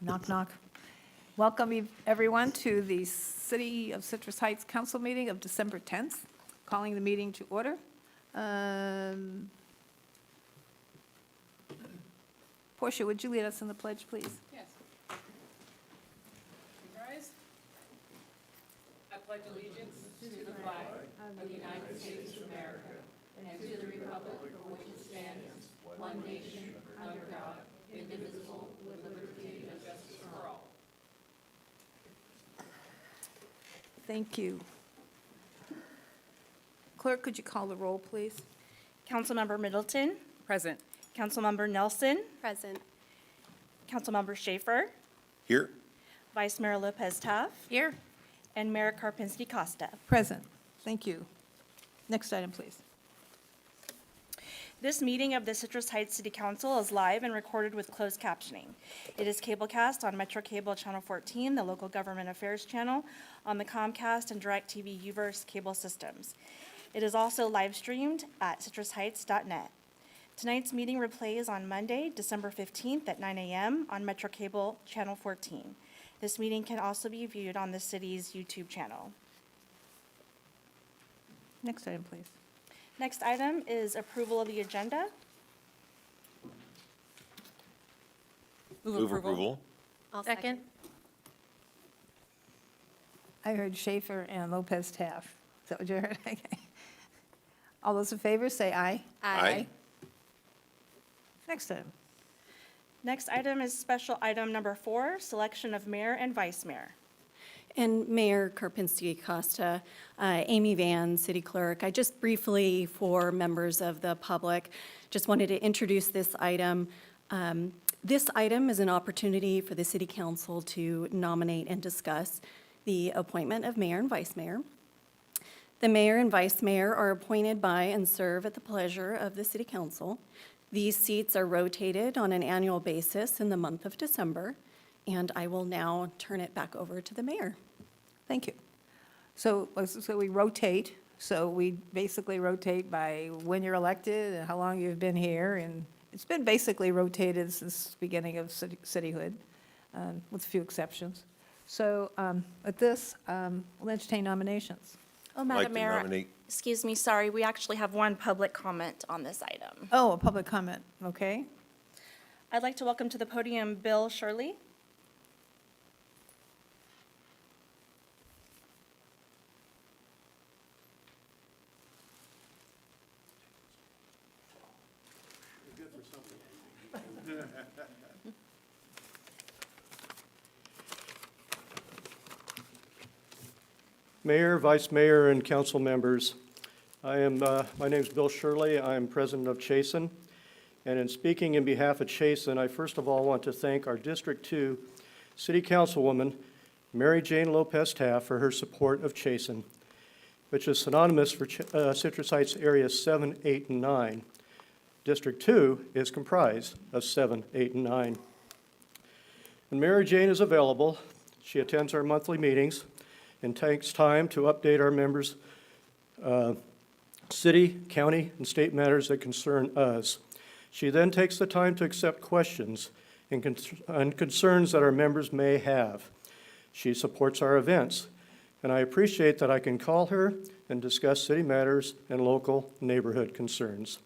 Knock, knock. Welcome, everyone, to the City of Citrus Heights Council meeting of December 10th. Calling the meeting to order. Portia, would you lead us in the pledge, please? Yes. Rise. I pledge allegiance to the flag of the United States of America and to the republic for which it stands, one nation, under God, indivisible, with liberty and justice for all. Thank you. Clerk, could you call the roll, please? Councilmember Middleton, Present. Councilmember Nelson, Present. Councilmember Schaefer, Here. Vice Mayor Lopez Taff, Here. and Mayor Karpinski Costa. Present. Thank you. Next item, please. This meeting of the Citrus Heights City Council is live and recorded with closed captioning. It is cablecast on Metro Cable Channel 14, the local government affairs channel, on the Comcast and DirecTV UVerse cable systems. It is also live streamed at citrusheights.net. Tonight's meeting replays on Monday, December 15th at 9 a.m. on Metro Cable Channel 14. This meeting can also be viewed on the city's YouTube channel. Next item, please. Next item is approval of the agenda. Move approval. I'll second. I heard Schaefer and Lopez Taff. Is that what you heard? Okay. All those in favor, say aye. Aye. Next item. Next item is special item number 4, selection of mayor and vice mayor. And Mayor Karpinski Costa, Amy Van, City Clerk, I just briefly, for members of the public, just wanted to introduce this item. This item is an opportunity for the City Council to nominate and discuss the appointment of mayor and vice mayor. The mayor and vice mayor are appointed by and serve at the pleasure of the City Council. These seats are rotated on an annual basis in the month of December, and I will now turn it back over to the mayor. Thank you. So we rotate, so we basically rotate by when you're elected and how long you've been here, and it's been basically rotated since the beginning of cityhood, with a few exceptions. So at this, we'll entertain nominations. Oh, I'd like Madam to Mayor, nominate, excuse me, sorry, we actually have one public comment on this item. Oh, a public comment, okay. I'd like to welcome to the podium Bill Shirley. Mayor, Vice Mayor, and council members, my name is Bill Shirley. I'm president of Chasen. And in speaking in behalf of Chasen, I first of all want to thank our District 2 City Councilwoman, Mary Jane Lopez Taff, for her support of Chasen, which is synonymous for Citrus Heights areas 7, 8, and 9. District 2 is comprised of 7, 8, and 9. When Mary Jane is available, she attends our monthly meetings and takes time to update our members, city, county, and state matters that concern us. She then takes the time to accept questions and concerns that our members may have. She supports our events, and I appreciate that I can call her and discuss city matters and local neighborhood concerns.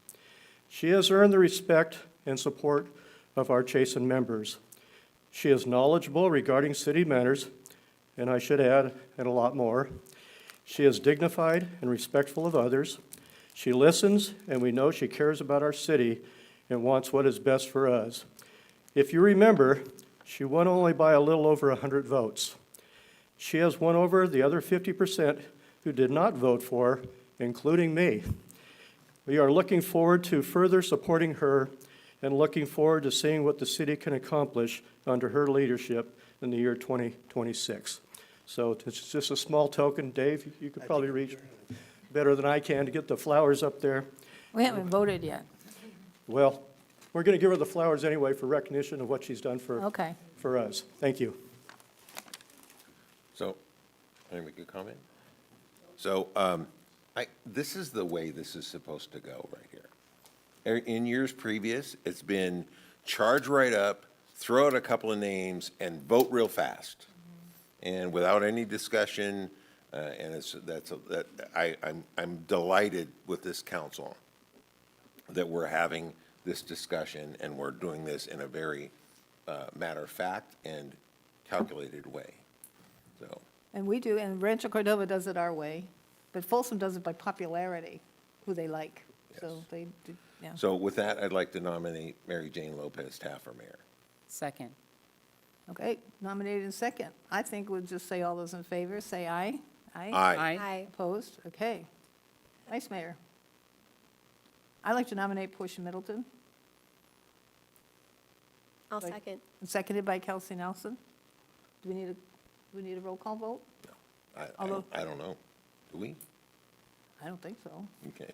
She has earned the respect and support of our Chasen members. She is knowledgeable regarding city matters, and I should add, and a lot more. She is dignified and respectful of others. She listens, and we know she cares about our city and wants what is best for us. If you remember, she won only by a little over 100 votes. She has won over the other 50% who did not vote for her, including me. We are looking forward to further supporting her and looking forward to seeing what the city can accomplish under her leadership in the year 2026. So it's just a small token. Dave, you could probably reach better than I can to get the flowers up there. We haven't voted yet. Well, we're going to give her the flowers anyway for recognition of what she's done for Okay. us. Thank you. so, can I make a comment? So, this is the way this is supposed to go right here. In years previous, it's been charge right up, throw out a couple of names and vote real fast. And without any discussion, and I'm delighted with this council that we're having this discussion and we're doing this in a very matter-of-fact and calculated way. So, And we do, and Rancho Cordova does it our way, but Folsom does it by popularity, who they like. So Yes. they, do- yeah. so with that, I'd like to nominate Mary Jane Lopez Taft for mayor. Second. Okay, nominated in second. I think we'll just say all those in favor, say aye. Aye. Opposed? Okay. Vice Mayor. I'd like to nominate Portia Middleton, I'll Like- second. and seconded by Kelsey Nelson. Do we need a roll call vote? Although- I don't know. Do we? I don't think so. Okay.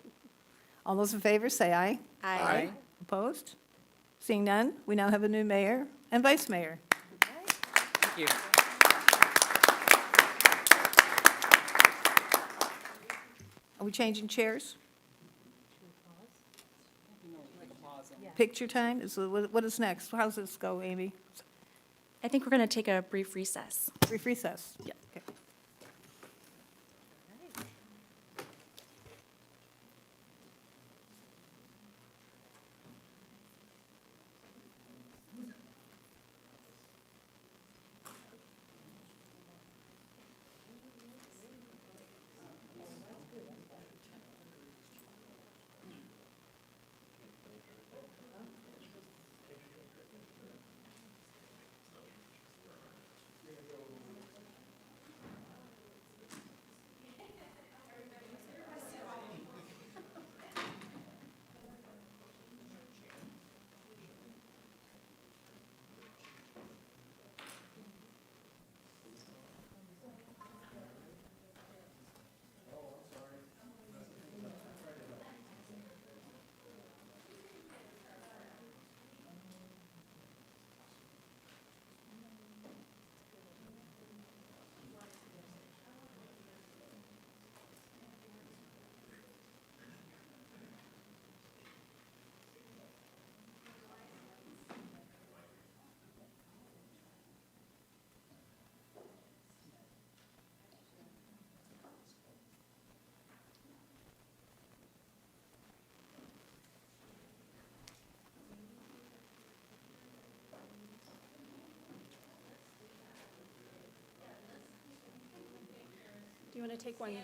All those in favor, say aye. Aye. Opposed? Seeing none, we now have a new mayor and vice mayor. Thank you. Are we changing chairs? Picture time? What is next? How's this go, Amy? I think we're going to take a brief recess. Brief recess? Yeah. Okay. Do you want to take one? Okay.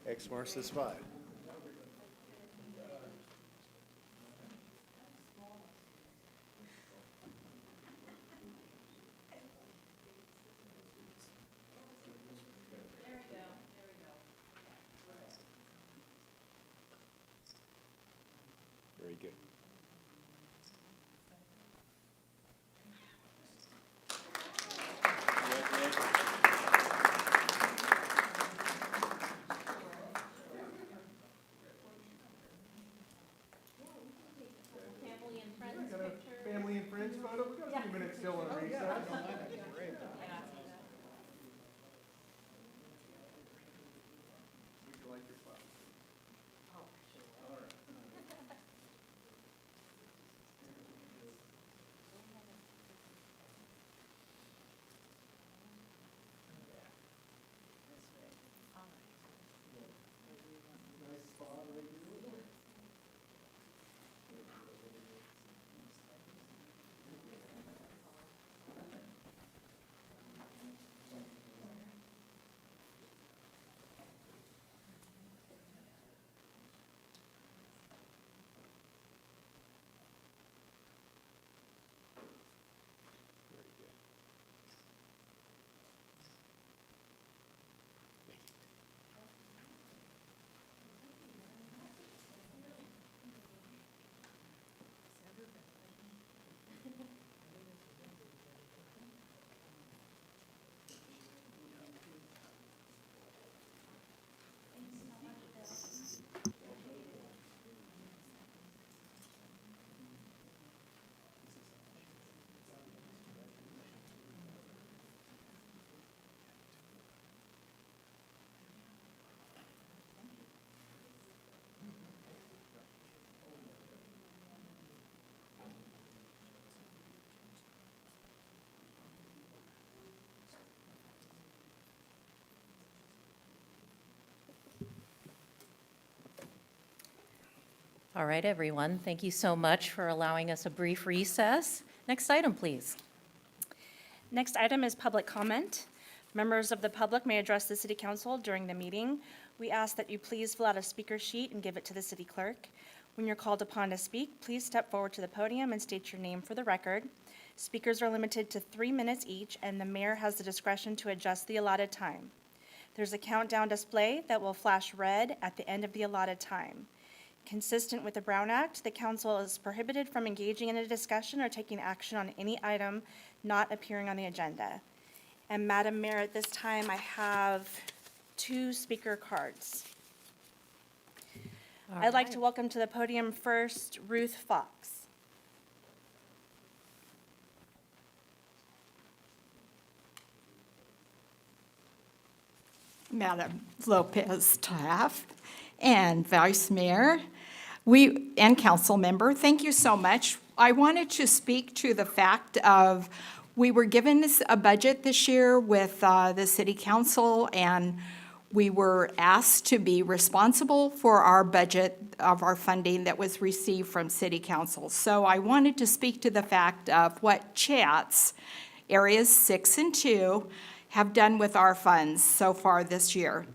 X marks the spot. Very good. Family and friends photo, we got a few minutes still on recess. All right, everyone, thank you so much for allowing us a brief recess. Next item, please. Next item is public comment. Members of the public may address the city council during the meeting. We ask that you please fill out a speaker sheet and give it to the city clerk. When you're called upon to speak, please step forward to the podium and state your name for the record. Speakers are limited to 3 minutes each, and the mayor has the discretion to adjust the allotted time. There's a countdown display that will flash red at the end of the allotted time. Consistent with the Brown Act, the council is prohibited from engaging in a discussion or taking action on any item not appearing on the agenda. And Madam Mayor, at this time, I have 2 speaker cards. I'd like to welcome to the podium first Ruth Fox. Madam Lopez Taft and Vice Mayor, and council member, thank you so much. I wanted to speak to the fact of, we were given a budget this year with the city council, and we were asked to be responsible for our budget of our funding that was received from city council. So I wanted to speak to the fact of what CHATS, areas 6 and 2, have done with our funds so far this year.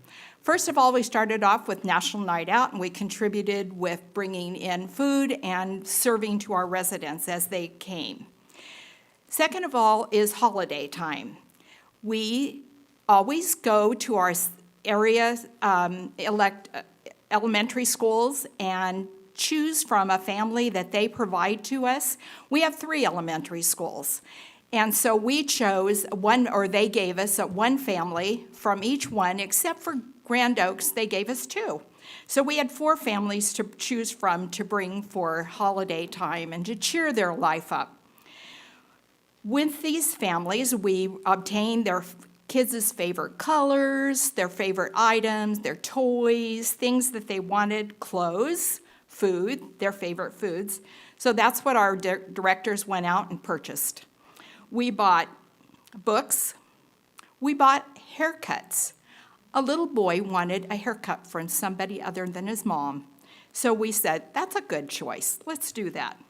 First of all, we started off with National Night Out, and we contributed with bringing in food and serving to our residents as they came. Second of all is holiday time. We always go to our area elementary schools and choose from a family that they provide to us. We have 3 elementary schools. And so we chose one, or they gave us one family from each one, except for Grand Oaks, they gave us 2. So we had 4 families to choose from to bring for holiday time and to cheer their life up. With these families, we obtained their kids' favorite colors, their favorite items, their toys, things that they wanted, clothes, food, their favorite foods. So that's what our directors went out and purchased. We bought books. We bought haircuts. A little boy wanted a haircut from somebody other than his mom. So we said, that's a good choice. Let's do that.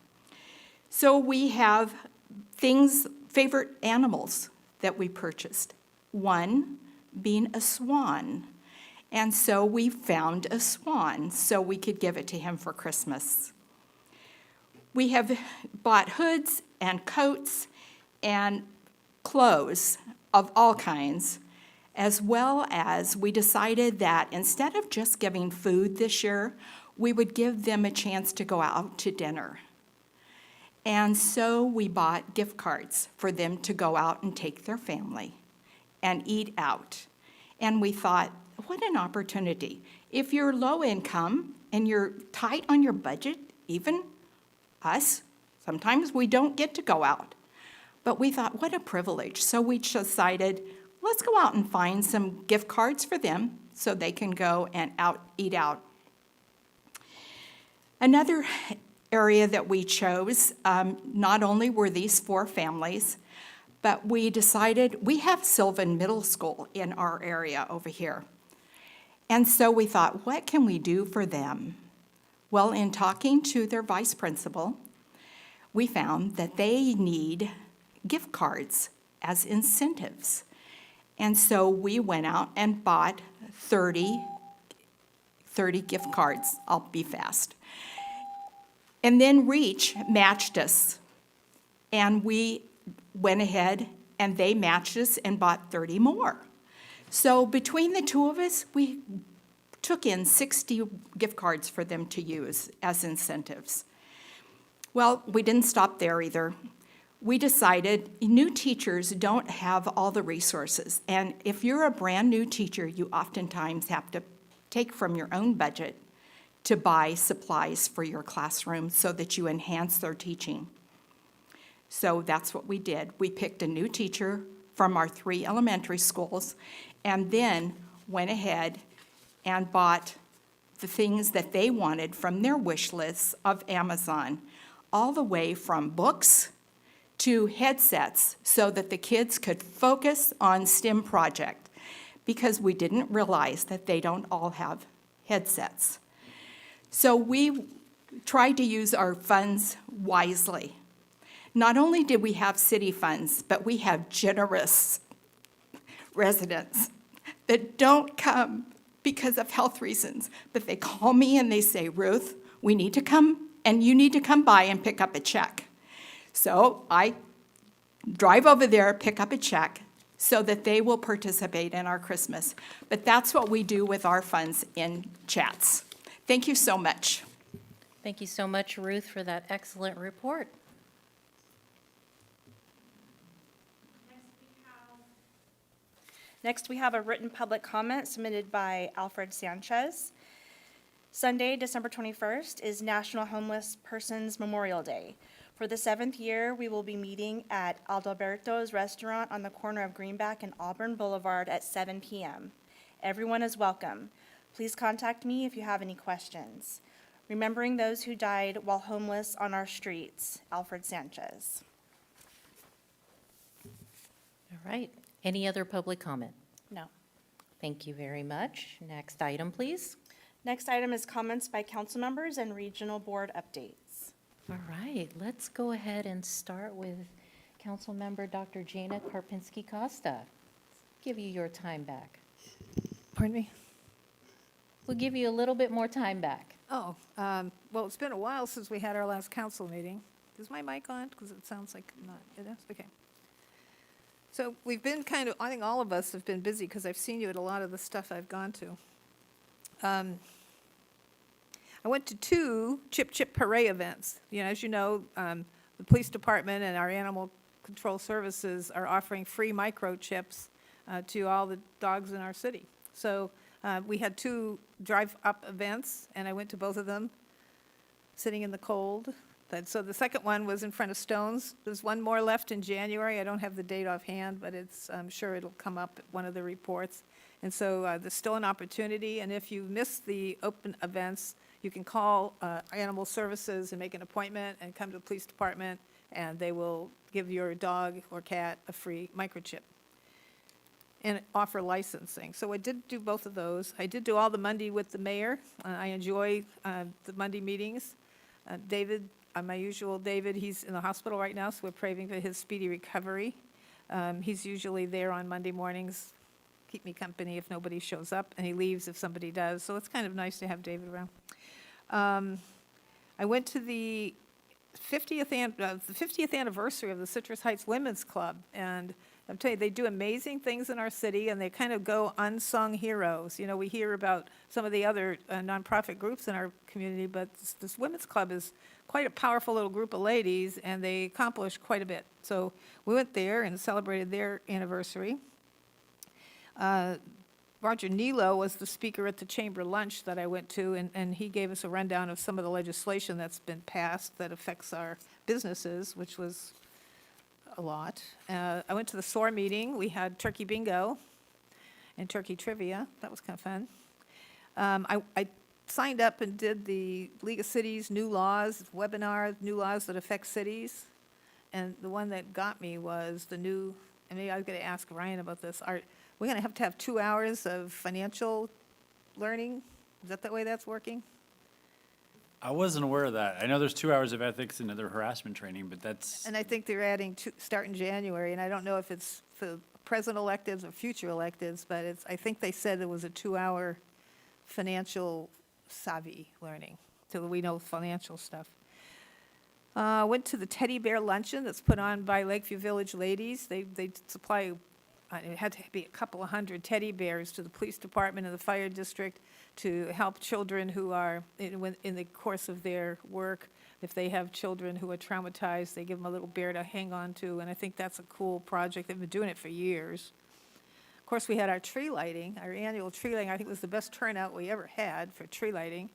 So we have favorite animals that we purchased. One being a swan. And so we found a swan so we could give it to him for Christmas. We have bought hoods and coats and clothes of all kinds, as well as we decided that instead of just giving food this year, we would give them a chance to go out to dinner. And so we bought gift cards for them to go out and take their family and eat out. And we thought, what an opportunity. If you're low income and you're tight on your budget, even us, sometimes we don't get to go out. But we thought, what a privilege. So we decided, let's go out and find some gift cards for them so they can go and eat out. Another area that we chose, not only were these 4 families, but we decided, we have Sylvan Middle School in our area over here. And so we thought, what can we do for them? Well, in talking to their vice principal, we found that they need gift cards as incentives. And so we went out and bought 30 gift cards. I'll be fast. And then Reach matched us. And we went ahead and they matched us and bought 30 more. So between the 2 of us, we took in 60 gift cards for them to use as incentives. Well, we didn't stop there either. We decided new teachers don't have all the resources. And if you're a brand new teacher, you oftentimes have to take from your own budget to buy supplies for your classroom so that you enhance their teaching. So that's what we did. We picked a new teacher from our 3 elementary schools and then went ahead and bought the things that they wanted from their wish lists of Amazon, all the way from books to headsets so that the kids could focus on STEM project, because we didn't realize that they don't all have headsets. So we tried to use our funds wisely. Not only did we have city funds, but we have generous residents that don't come because of health reasons, but they call me and they say, Ruth, we need to come, and you need to come by and pick up a check. So I drive over there, pick up a check, so that they will participate in our Christmas. But that's what we do with our funds in chats. Thank you so much. Thank you so much, Ruth, for that excellent report. Next, we have a written public comment submitted by Alfred Sanchez. Sunday, December 21st, is National Homeless Persons Memorial Day. For the 7th year, we will be meeting at Adalberto's Restaurant on the corner of Greenback and Auburn Boulevard at 7 p.m. Everyone is welcome. Please contact me if you have any questions. Remembering those who died while homeless on our streets, Alfred Sanchez. All right. Any other public comment? No. Thank you very much. Next item, please. Next item is comments by council members and regional board updates. All right, let's go ahead and start with Councilmember Dr. Jana Karpinski-Costa. Give you your time back. Pardon me? We'll give you a little bit more time back. Oh, well, it's been a while since we had our last council meeting. Is my mic on? Because it sounds like not, it is? Okay. So we've been kind of, I think all of us have been busy because I've seen you at a lot of the stuff I've gone to. I went to 2 Chip Chip Hooray events. You know, as you know, the police department and our animal control services are offering free microchips to all the dogs in our city. So we had 2 drive-up events, and I went to both of them, sitting in the cold. So the second one was in front of Stone's. There's one more left in January. I don't have the date offhand, but I'm sure it'll come up at one of the reports. And so there's still an opportunity, and if you miss the open events, you can call Animal Services and make an appointment and come to the police department, and they will give your dog or cat a free microchip and offer licensing. So I did do both of those. I did do all the Monday with the mayor. I enjoy the Monday meetings. David, my usual David, he's in the hospital right now, so we're praying for his speedy recovery. He's usually there on Monday mornings, keep me company if nobody shows up, and he leaves if somebody does. So it's kind of nice to have David around. I went to the 50th anniversary of the Citrus Heights Women's Club, and I'm telling you, they do amazing things in our city, and they kind of go unsung heroes. You know, we hear about some of the other nonprofit groups in our community, but this women's club is quite a powerful little group of ladies, and they accomplish quite a bit. So we went there and celebrated their anniversary. Roger Nilo was the speaker at the chamber lunch that I went to, and he gave us a rundown of some of the legislation that's been passed that affects our businesses, which was a lot. I went to the SOAR meeting. We had turkey bingo and turkey trivia. That was kind of fun. I signed up and did the League of Cities new laws webinar, new laws that affect cities. And the one that got me was the new, and maybe I was going to ask Ryan about this, we're going to have 2 hours of financial learning? Is that the way that's working? I wasn't aware of that. I know there's 2 hours of ethics and other harassment training, but that's, And I think they're adding start in January, and I don't know if it's for present electives or future electives, but I think they said it was a 2-hour financial savvy learning, so that we know financial stuff. Went to the teddy bear luncheon that's put on by Lakeview Village Ladies. They supply, it had to be a couple of hundred teddy bears to the police department and the fire district to help children who are, in the course of their work, if they have children who are traumatized, they give them a little bear to hang on to, and I think that's a cool project. They've been doing it for years. Of course, we had our tree lighting, our annual tree lighting. I think it was the best turnout we ever had for tree lighting.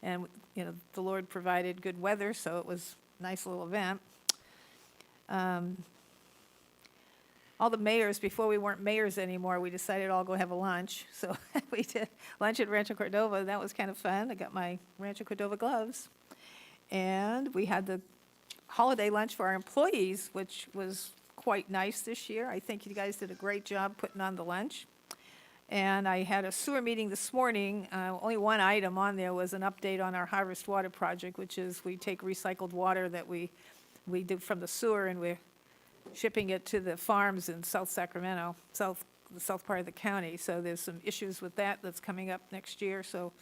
And, you know, the Lord provided good weather, so it was a nice little event. All the mayors, before we weren't mayors anymore, we decided all go have a lunch. So we did lunch at Rancho Cordova. That was kind of fun. I got my Rancho Cordova gloves. And we had the holiday lunch for our employees, which was quite nice this year. I think you guys did a great job putting on the lunch. And I had a sewer meeting this morning. Only one item on there was an update on our Harvest Water project, which is we take recycled water that we do from the sewer, and we're shipping it to the farms in South Sacramento, the south part of the county. So there's some issues with that that's coming up next year. So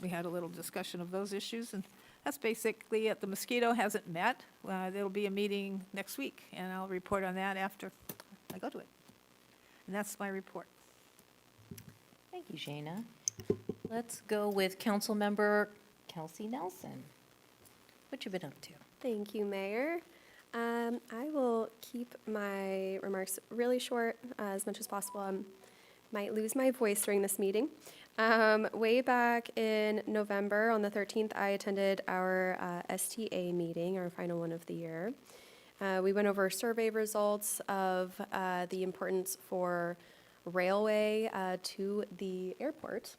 we had a little discussion of those issues, and that's basically it. The mosquito hasn't met. There'll be a meeting next week, and I'll report on that after I go to it. And that's my report. Thank you, Shayna. Let's go with Councilmember Kelsey Nelson. What you been up to? Thank you, Mayor. I will keep my remarks really short as much as possible. I might lose my voice during this meeting. Way back in November, on the 13th, I attended our STA meeting, our final one of the year. We went over survey results of the importance for railway to the airport.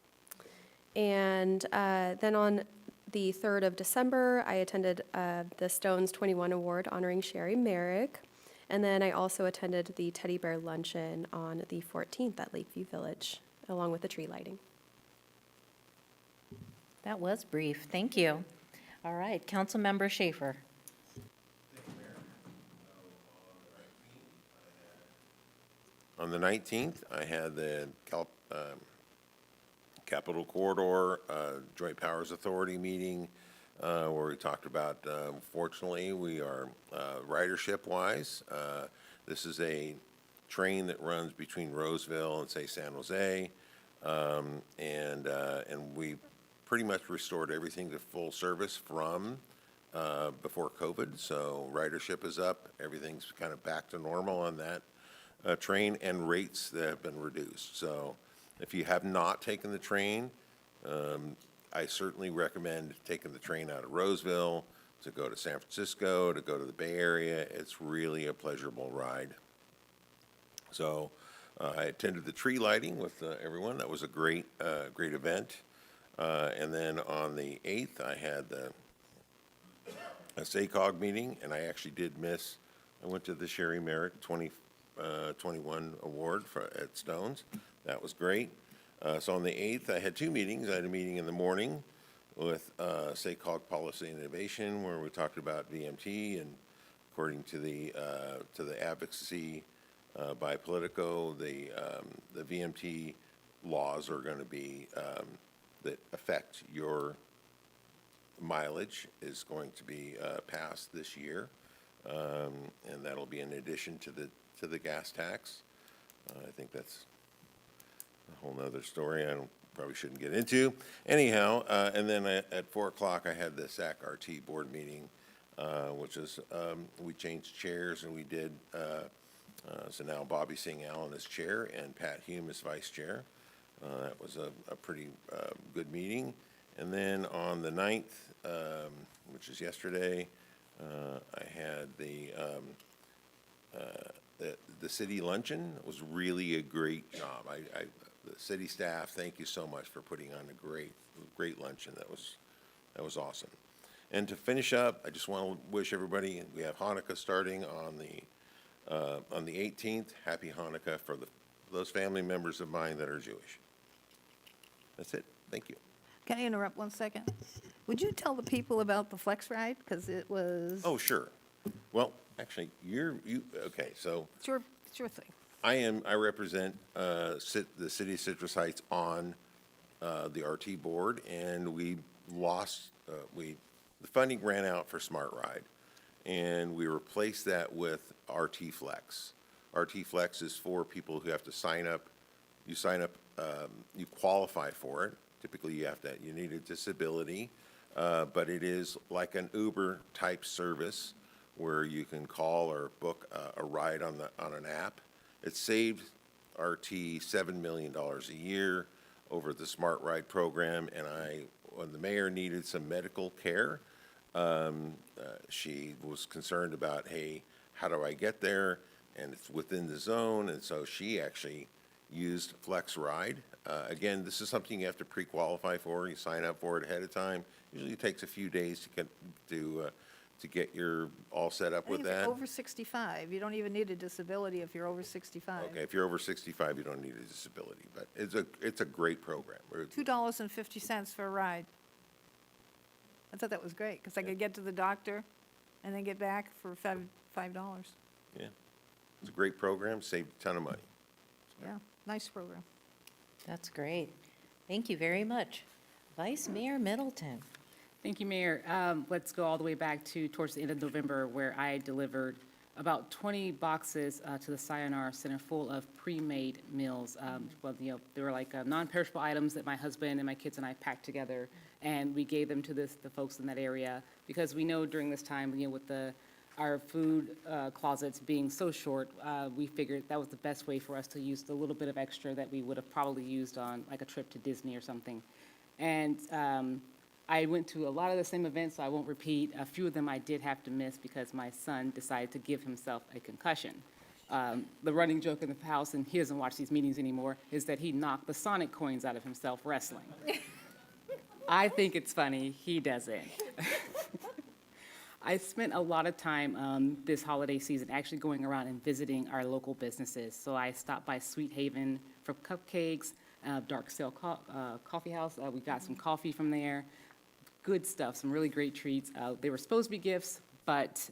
And then on the 3rd of December, I attended the Stones 21 Award honoring Sherry Merrick. And then I also attended the Teddy Bear Luncheon on the 14th at Lakeview Village, along with the tree lighting. That was brief. Thank you. All right, Councilmember Schaefer. On the 19th, I had the Capital Corridor Joint Powers Authority meeting where we talked about, fortunately, we are ridership-wise. This is a train that runs between Roseville and, say, San Jose. And we pretty much restored everything to full service from before COVID. So ridership is up. Everything's kind of back to normal on that train, and rates that have been reduced. So if you have not taken the train, I certainly recommend taking the train out of Roseville to go to San Francisco, to go to the Bay Area. It's really a pleasurable ride. So I attended the tree lighting with everyone. That was a great event. And then on the 8th, I had a SACOG meeting, and I actually did miss. I went to the Sherry Merrick 2021 award at Stones. That was great. So on the 8th, I had two meetings. I had a meeting in the morning with SACOG Policy and Innovation, where we talked about VMT, and according to the advocacy by Politico, the VMT laws are going to be that affect your mileage is going to be passed this year, and that'll be in addition to the gas tax. I think that's a whole nother story I probably shouldn't get into. Anyhow, and then at 4 o'clock, I had the SAC-RT board meeting, which is, we changed chairs, and we did, so now Bobby Singh Allen is chair and Pat Hume is vice chair. That was a pretty good meeting. And then on the 9th, which is yesterday, I had the city luncheon. It was really a great job. The city staff, thank you so much for putting on a great luncheon. That was awesome. And to finish up, I just want to wish everybody, we have Hanukkah starting on the 18th. Happy Hanukkah for those family members of mine that are Jewish. That's it. Thank you. Can I interrupt 1 second? Would you tell the people about the Flex Ride? Because it was, Oh, sure. Well, actually, okay, so it's your thing. I represent the city of Citrus Heights on the RT board, and we lost, the funding ran out for Smart Ride, and we replaced that with RT Flex. RT Flex is for people who have to sign up. You sign up, you qualify for it. Typically, you need a disability, but it is like an Uber-type service where you can call or book a ride on an app. It saved RT $7 million a year over the Smart Ride program, and when the mayor needed some medical care, she was concerned about, hey, how do I get there? And it's within the zone, and so she actually used Flex Ride. Again, this is something you have to pre-qualify for. You sign up for it ahead of time. Usually it takes a few days to get your, all set up I with think it's that? over 65. You don't even need a disability if you're over 65. Okay, if you're over 65, you don't need a disability, but it's a great program. $2.50 for a ride. I thought that was great, because I could get to the doctor and then get back for $5. Yeah, it's a great program, saved a ton of money. Yeah, nice program. That's great. Thank you very much. Vice Mayor Middleton. Thank you, Mayor. Let's go all the way back to towards the end of November, where I delivered about 20 boxes to the Sayonara Center full of pre-made meals. Well, you know, they were like non-perishable items that my husband and my kids and I packed together, and we gave them to the folks in that area, because we know during this time, you know, with our food closets being so short, we figured that was the best way for us to use the little bit of extra that we would have probably used on like a trip to Disney or something. And I went to a lot of the same events, so I won't repeat. A few of them I did have to miss because my son decided to give himself a concussion. The running joke in the house, and he doesn't watch these meetings anymore, is that he knocked the Sonic coins out of himself wrestling. I think it's funny, he doesn't. I spent a lot of time this holiday season actually going around and visiting our local businesses. So I stopped by Sweet Haven for cupcakes, Dark Sail Coffee House. We got some coffee from there. Good stuff, some really great treats. They were supposed to be gifts, but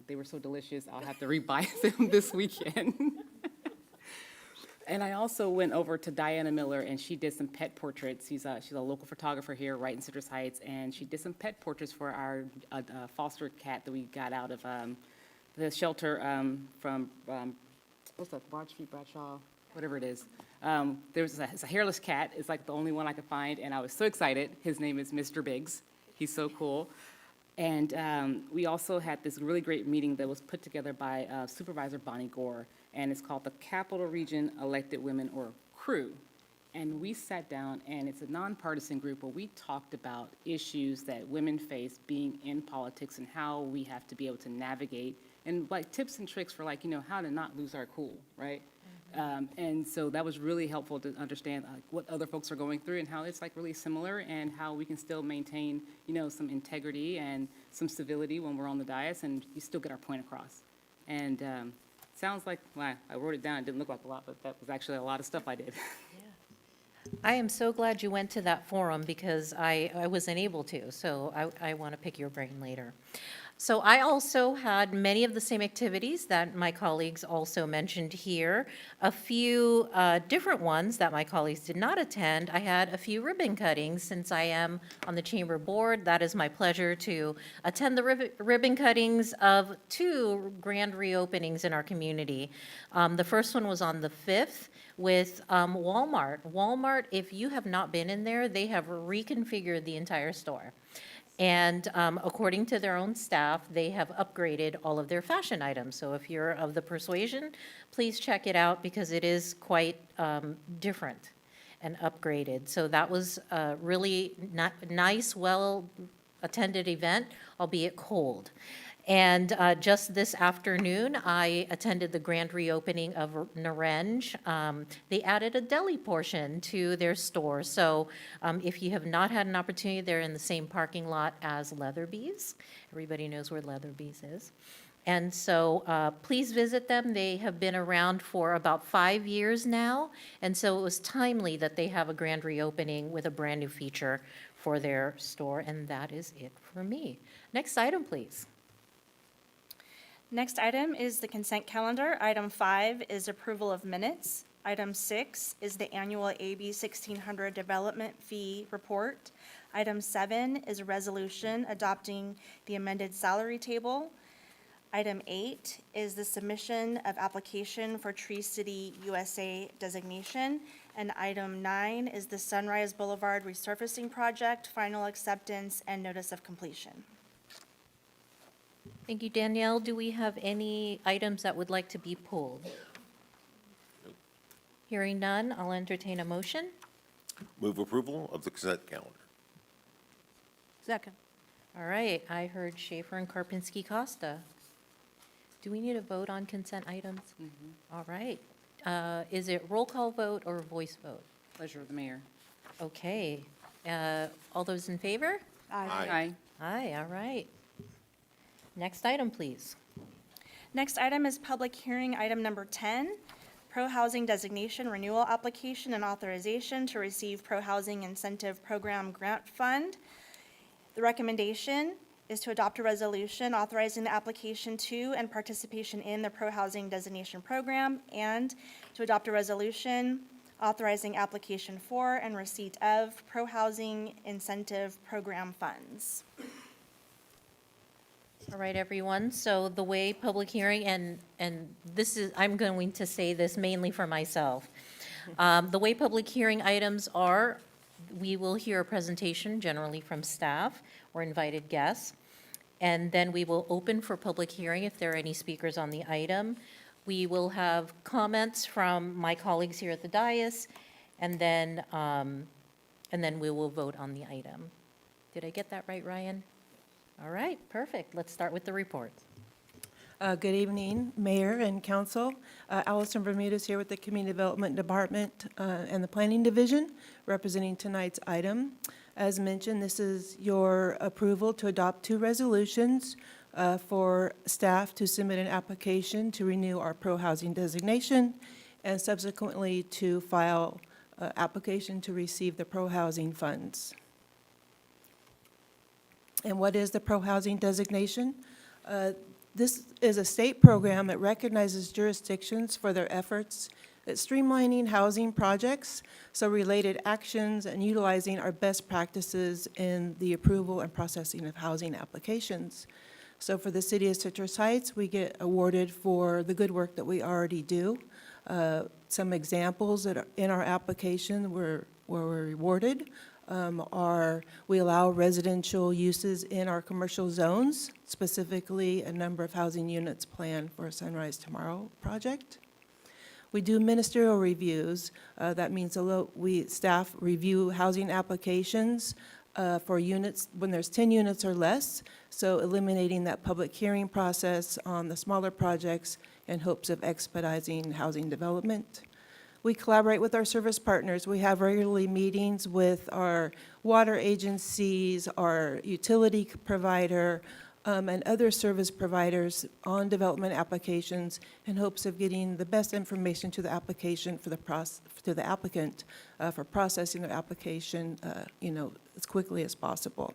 they were so delicious, I'll have to rebuy them this weekend. And I also went over to Diana Miller, and she did some pet portraits. She's a local photographer here, right in Citrus Heights, and she did some pet portraits for our foster cat that we got out of the shelter from, what's that, Broad Street, Bradshaw, whatever it is. It's a hairless cat. It's like the only one I could find, and I was so excited. His name is Mr. Biggs. He's so cool. And we also had this really great meeting that was put together by Supervisor Bonnie Gore, and it's called the Capital Region Elected Women, or CREW. And we sat down, and it's a nonpartisan group where we talked about issues that women face being in politics and how we have to be able to navigate, and like tips and tricks for, like, you know, how to not lose our cool, right? And so that was really helpful to understand what other folks are going through and how it's like really similar, and how we can still maintain, you know, some integrity and some civility when we're on the dais, and we still get our point across. And sounds like, well, I wrote it down, it didn't look like a lot, but that was actually a lot of stuff I did. I am so glad you went to that forum, because I wasn't able to, so I want to pick your brain later. So I also had many of the same activities that my colleagues also mentioned here. A few different ones that my colleagues did not attend. I had a few ribbon cuttings. Since I am on the chamber board, that is my pleasure to attend the ribbon cuttings of 2 grand reopenings in our community. The first one was on the 5th with Walmart. Walmart, if you have not been in there, they have reconfigured the entire store. And according to their own staff, they have upgraded all of their fashion items. So if you're of the persuasion, please check it out, because it is quite different and upgraded. So that was a really nice, well-attended event, albeit cold. And just this afternoon, I attended the grand reopening of Narenge. They added a deli portion to their store. So if you have not had an opportunity, they're in the same parking lot as Leatherby's. Everybody knows where Leatherby's is. And so please visit them. They have been around for about 5 years now. And so it was timely that they have a grand reopening with a brand-new feature for their store. And that is it for me. Next item, please. Next item is the consent calendar. Item 5 is approval of minutes. Item 6 is the annual AB 1600 development fee report. Item 7 is a resolution adopting the amended salary table. Item 8 is the submission of application for Tree City USA designation. And item 9 is the Sunrise Boulevard resurfacing project, final acceptance and notice of completion. Thank you, Danielle. Do we have any items that would like to be pulled? Hearing none, I'll entertain a motion. Move approval of the consent calendar. Second. All right, I heard Schaefer and Karpinski Costa. Do we need a vote on consent items? All right. Is it roll call vote or voice vote? Pleasure of the mayor. Okay. All those in favor? Aye. Aye, all right. Next item, please. Next item is public hearing item number 10, pro-housing designation renewal application and authorization to receive pro-housing incentive program grant fund. The recommendation is to adopt a resolution authorizing the application to and participation in the pro-housing designation program, and to adopt a resolution authorizing application for and receipt of pro-housing incentive program funds. All right, everyone, so the way public hearing, and this is, I'm going to say this mainly for myself. The way public hearing items are, we will hear a presentation generally from staff or invited guests, and then we will open for public hearing if there are any speakers on the item. We will have comments from my colleagues here at the dais, and then we will vote on the item. Did I get that right, Ryan? All right, perfect. Let's start with the report. Good evening, Mayor and Council. Allison Bermudez here with the Community Development Department and the Planning Division, representing tonight's item. As mentioned, this is your approval to adopt 2 resolutions for staff to submit an application to renew our pro-housing designation, and subsequently to file application to receive the pro-housing funds. And what is the pro-housing designation? This is a state program that recognizes jurisdictions for their efforts at streamlining housing projects, so related actions and utilizing our best practices in the approval and processing of housing applications. So for the city of Citrus Heights, we get awarded for the good work that we already do. Some examples that are in our application where we're rewarded are we allow residential uses in our commercial zones, specifically a number of housing units planned for a Sunrise Tomorrow project. We do ministerial reviews. That means staff review housing applications for units when there's 10 units or less, so eliminating that public hearing process on the smaller projects in hopes of expediting housing development. We collaborate with our service partners. We have regularly meetings with our water agencies, our utility provider, and other service providers on development applications in hopes of getting the best information to the application for the applicant for processing their application, as quickly as possible.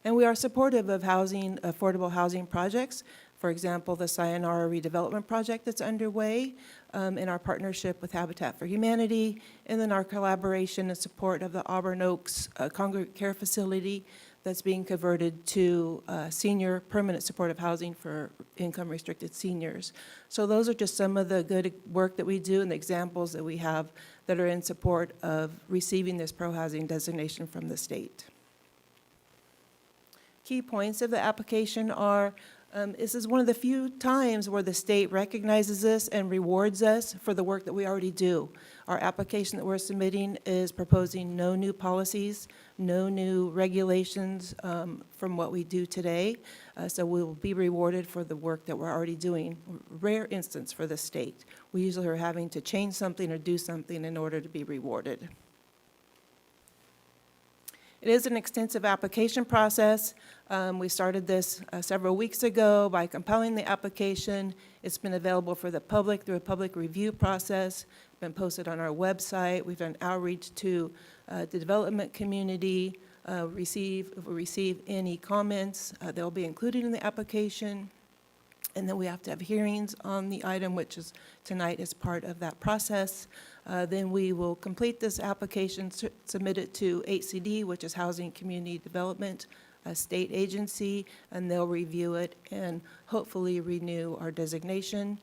And we are supportive of affordable housing projects. For example, the Sayonara redevelopment project that's underway in our partnership with Habitat for Humanity, and then our collaboration and support of the Auburn Oaks Congregate Care Facility that's being converted to senior permanent supportive housing for income-restricted seniors. So those are just some of the good work that we do and the examples that we have that are in support of receiving this pro-housing designation from the state. Key points of the application are this is one of the few times where the state recognizes us and rewards us for the work that we already do. Our application that we're submitting is proposing no new policies, no new regulations from what we do today. So we will be rewarded for the work that we're already doing. Rare instance for the state. We usually are having to change something or do something in order to be rewarded. It is an extensive application process. We started this several weeks ago by compiling the application. It's been available for the public through a public review process, been posted on our website. We've done outreach to the development community, receive any comments. They'll be included in the application. And then we have to have hearings on the item, which is tonight as part of that process. Then we will complete this application, submit it to HCD, which is Housing Community Development, a state agency, and they'll review it and hopefully renew our designation.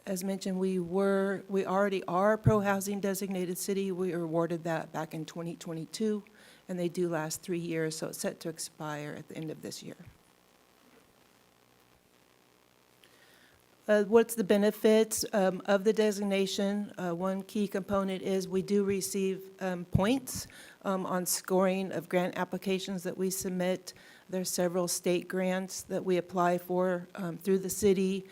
As mentioned, we already are a pro-housing designated city. We were awarded that back in 2022, and they do last 3 years, so it's set to expire at the end of this year. What's the benefits of the designation? One key component is we do receive points on scoring of grant applications that we submit. There's several state grants that we apply for through the city,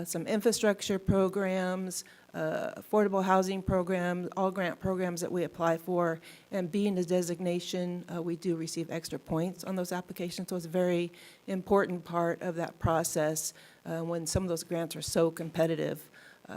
some infrastructure programs, affordable housing program, all grant programs that we apply for, and being a designation, we do receive extra points on those applications. So it's a very important part of that process when some of those grants are so competitive.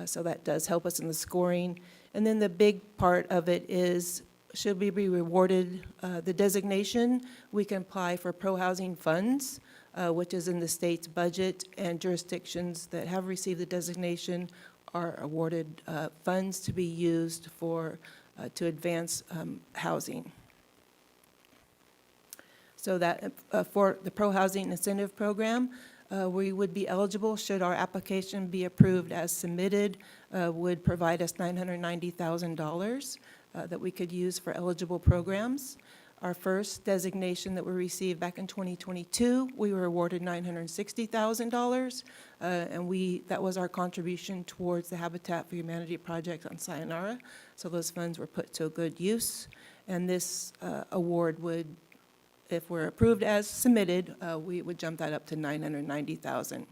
So that does help us in the scoring. And then the big part of it is, should we be rewarded the designation, we can apply for pro-housing funds, which is in the state's budget, and jurisdictions that have received the designation are awarded funds to be used for, to advance housing. So that for the Pro-Housing Incentive Program, we would be eligible should our application be approved as submitted, would provide us $990,000 that we could use for eligible programs. Our first designation that we received back in 2022, we were awarded $960,000, and that was our contribution towards the Habitat for Humanity project on Sayonara. So those funds were put to a good use, and this award would, if we're approved as submitted, we would jump that up to $990,000.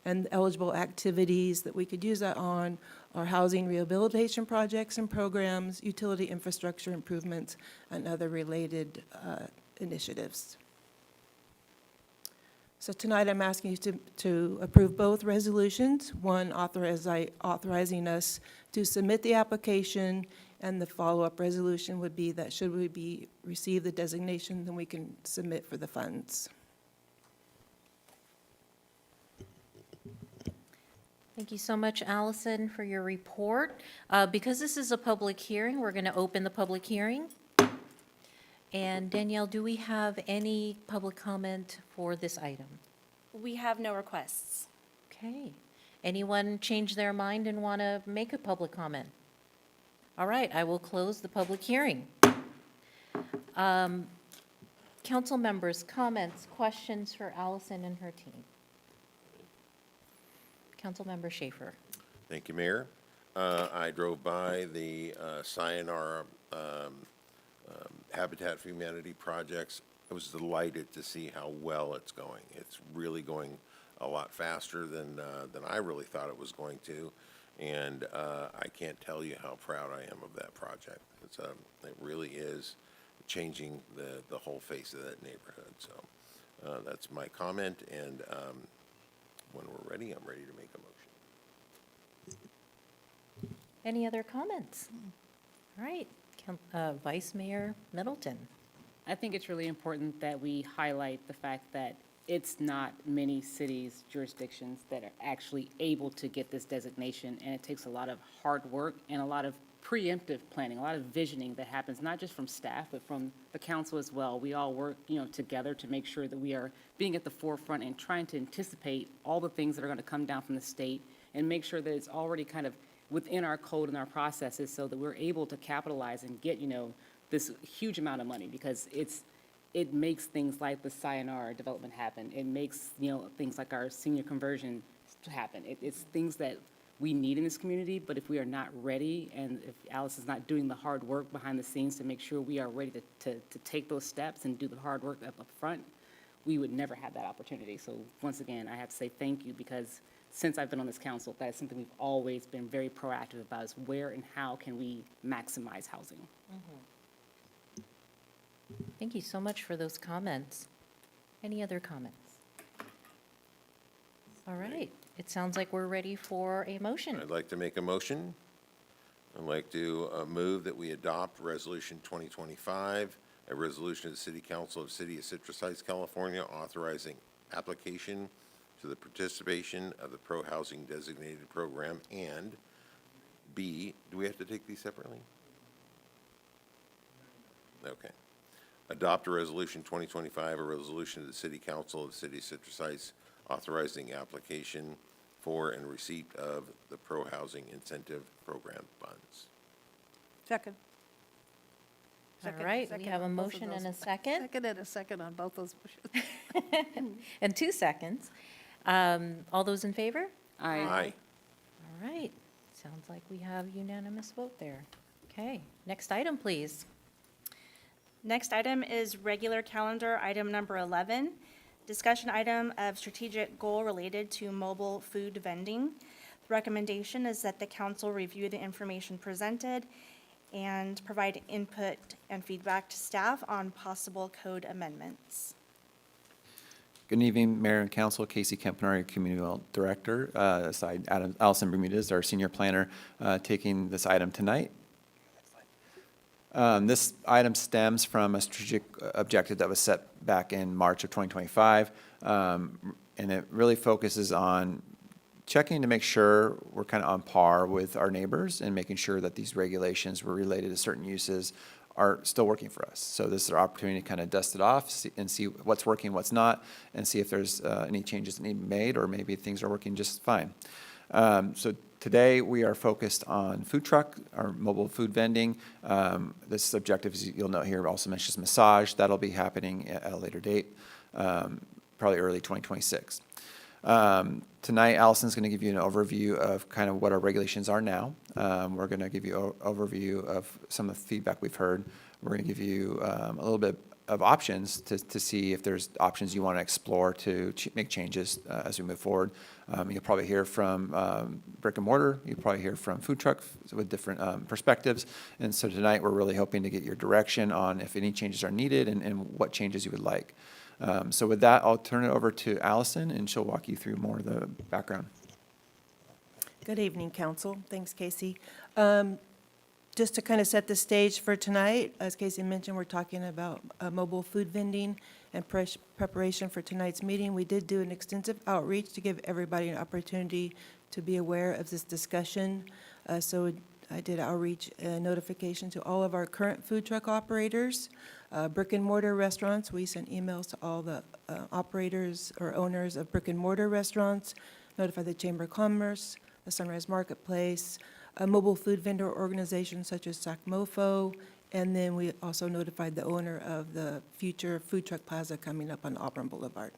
And eligible activities that we could use that on are housing rehabilitation projects and programs, utility infrastructure improvements, and other related initiatives. So tonight I'm asking you to approve both resolutions, one authorizing us to submit the application, and the follow-up resolution would be that should we receive the designation, then we can submit for the funds. Thank you so much, Allison, for your report. Because this is a public hearing, we're going to open the public hearing. And Danielle, do we have any public comment for this item? We have no requests. Okay. Anyone change their mind and want to make a public comment? All right, I will close the public hearing. Council members, comments, questions for Allison and her team? Councilmember Schaefer. Thank you, Mayor. I drove by the Sayonara Habitat for Humanity projects. I was delighted to see how well it's going. It's really going a lot faster than I really thought it was going to. And I can't tell you how proud I am of that project. It really is changing the whole face of that neighborhood. So that's my comment, and when we're ready, I'm ready to make a motion. Any other comments? All right, Vice Mayor Middleton. I think it's really important that we highlight the fact that it's not many cities, jurisdictions that are actually able to get this designation, and it takes a lot of hard work and a lot of preemptive planning, a lot of visioning that happens, not just from staff, but from the council as well. We all work, together to make sure that we are being at the forefront and trying to anticipate all the things that are going to come down from the state and make sure that it's already kind of within our code and our processes so that we're able to capitalize and get, this huge amount of money, because it makes things like the Sayonara development happen. It makes, things like our senior conversion to happen. It's things that we need in this community, but if we are not ready, and if Alice is not doing the hard work behind the scenes to make sure we are ready to take those steps and do the hard work up front, we would never have that opportunity. So once again, I have to say thank you, because since I've been on this council, that is something we've always been very proactive about, is where and how can we maximize housing. Thank you so much for those comments. Any other comments? All right, it sounds like we're ready for a motion. I'd like to make a motion. I'd like to move that we adopt Resolution 2025, a resolution of the City Council of the City of Citrus Heights, California, authorizing application to the participation of the Pro-Housing Designated Program, and B, do we have to take these separately? Okay. Adopt a Resolution 2025, a resolution of the City Council of the City of Citrus Heights authorizing application for and receipt of the Pro-Housing Incentive Program funds. Second. All right, we have a on both of motion and those. a second, Second and a second on both those motions. and 2 seconds. All those in favor? Aye. All right, sounds like we have unanimous vote there. Okay, next item, please. Next item is regular calendar, item number 11, discussion item of strategic goal related to mobile food vending. Recommendation is that the council review the information presented and provide input and feedback to staff on possible code amendments. Good evening, Mayor and Council. Casey Kempner, your Community Development Director. Aside Allison Bermudez, our Senior Planner, taking this item tonight. This item stems from a strategic objective that was set back in March of 2025, and it really focuses on checking to make sure we're kind of on par with our neighbors and making sure that these regulations were related to certain uses are still working for us. So this is our opportunity to kind of dust it off and see what's working, what's not, and see if there's any changes that need to be made, or maybe things are working just fine. So today, we are focused on food truck, our mobile food vending. This objective, as you'll note here, also mentions massage. That'll be happening at a later date, probably early 2026. Tonight, Allison's going to give you an overview of kind of what our regulations are now. We're going to give you an overview of some of the feedback we've heard. We're going to give you a little bit of options to see if there's options you want to explore to make changes as we move forward. You'll probably hear from brick and mortar. You'll probably hear from food truck with different perspectives. And so tonight, we're really hoping to get your direction on if any changes are needed and what changes you would like. So with that, I'll turn it over to Allison, and she'll walk you through more of the background. Good evening, council. Thanks, Casey. Just to kind of set the stage for tonight, as Casey mentioned, we're talking about mobile food vending and preparation for tonight's meeting. We did do an extensive outreach to give everybody an opportunity to be aware of this discussion. So I did outreach notification to all of our current food truck operators, brick and mortar restaurants. We sent emails to all the operators or owners of brick and mortar restaurants, notified the Chamber of Commerce, the Sunrise Marketplace, mobile food vendor organizations such as SACMOFO, and then we also notified the owner of the future food truck plaza coming up on Auburn Boulevard.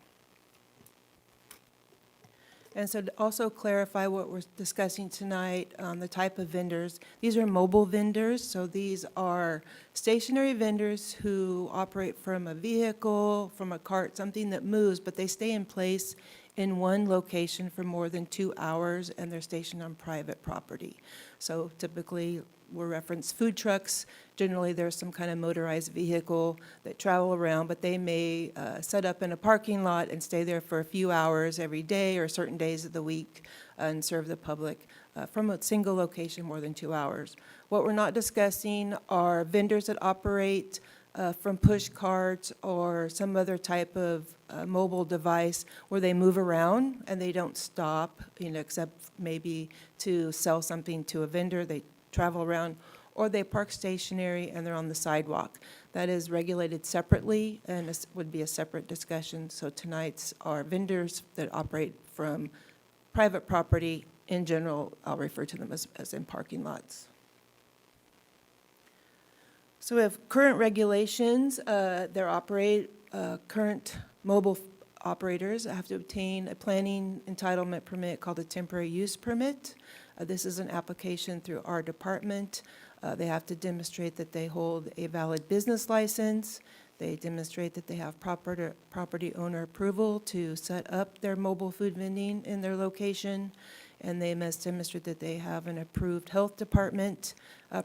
And so to also clarify what we're discussing tonight, the type of vendors, these are mobile vendors, so these are stationary vendors who operate from a vehicle, from a cart, something that moves, but they stay in place in one location for more than 2 hours, and they're stationed on private property. So typically, we'll reference food trucks. Generally, there's some kind of motorized vehicle that travel around, but they may set up in a parking lot and stay there for a few hours every day or certain days of the week and serve the public from a single location more than 2 hours. What we're not discussing are vendors that operate from push carts or some other type of mobile device where they move around and they don't stop, except maybe to sell something to a vendor. They travel around, or they park stationary and they're on the sidewalk. That is regulated separately, and this would be a separate discussion. So tonight's are vendors that operate from private property. In general, I'll refer to them as in parking lots. So we have current regulations. Current mobile operators have to obtain a planning entitlement permit called a temporary use permit. This is an application through our department. They have to demonstrate that they hold a valid business license. They demonstrate that they have property owner approval to set up their mobile food vending in their location. And they must demonstrate that they have an approved health department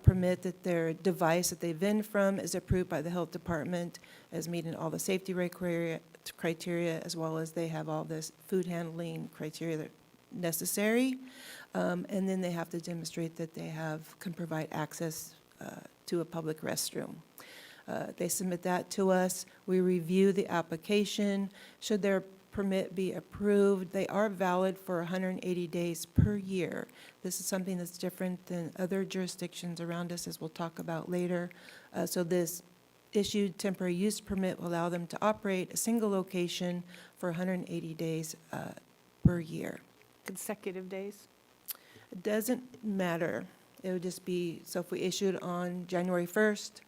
permit, that their device that they vend from is approved by the health department as meeting all the safety criteria, as well as they have all this food handling criteria that necessary. And then they have to demonstrate that they can provide access to a public restroom. They submit that to us. We review the application. Should their permit be approved, they are valid for 180 days per year. This is something that's different than other jurisdictions around us, as we'll talk about later. So this issued temporary use permit will allow them to operate a single location for 180 days per year. Consecutive days? It doesn't matter. It would just be, so if we issued on January 1st,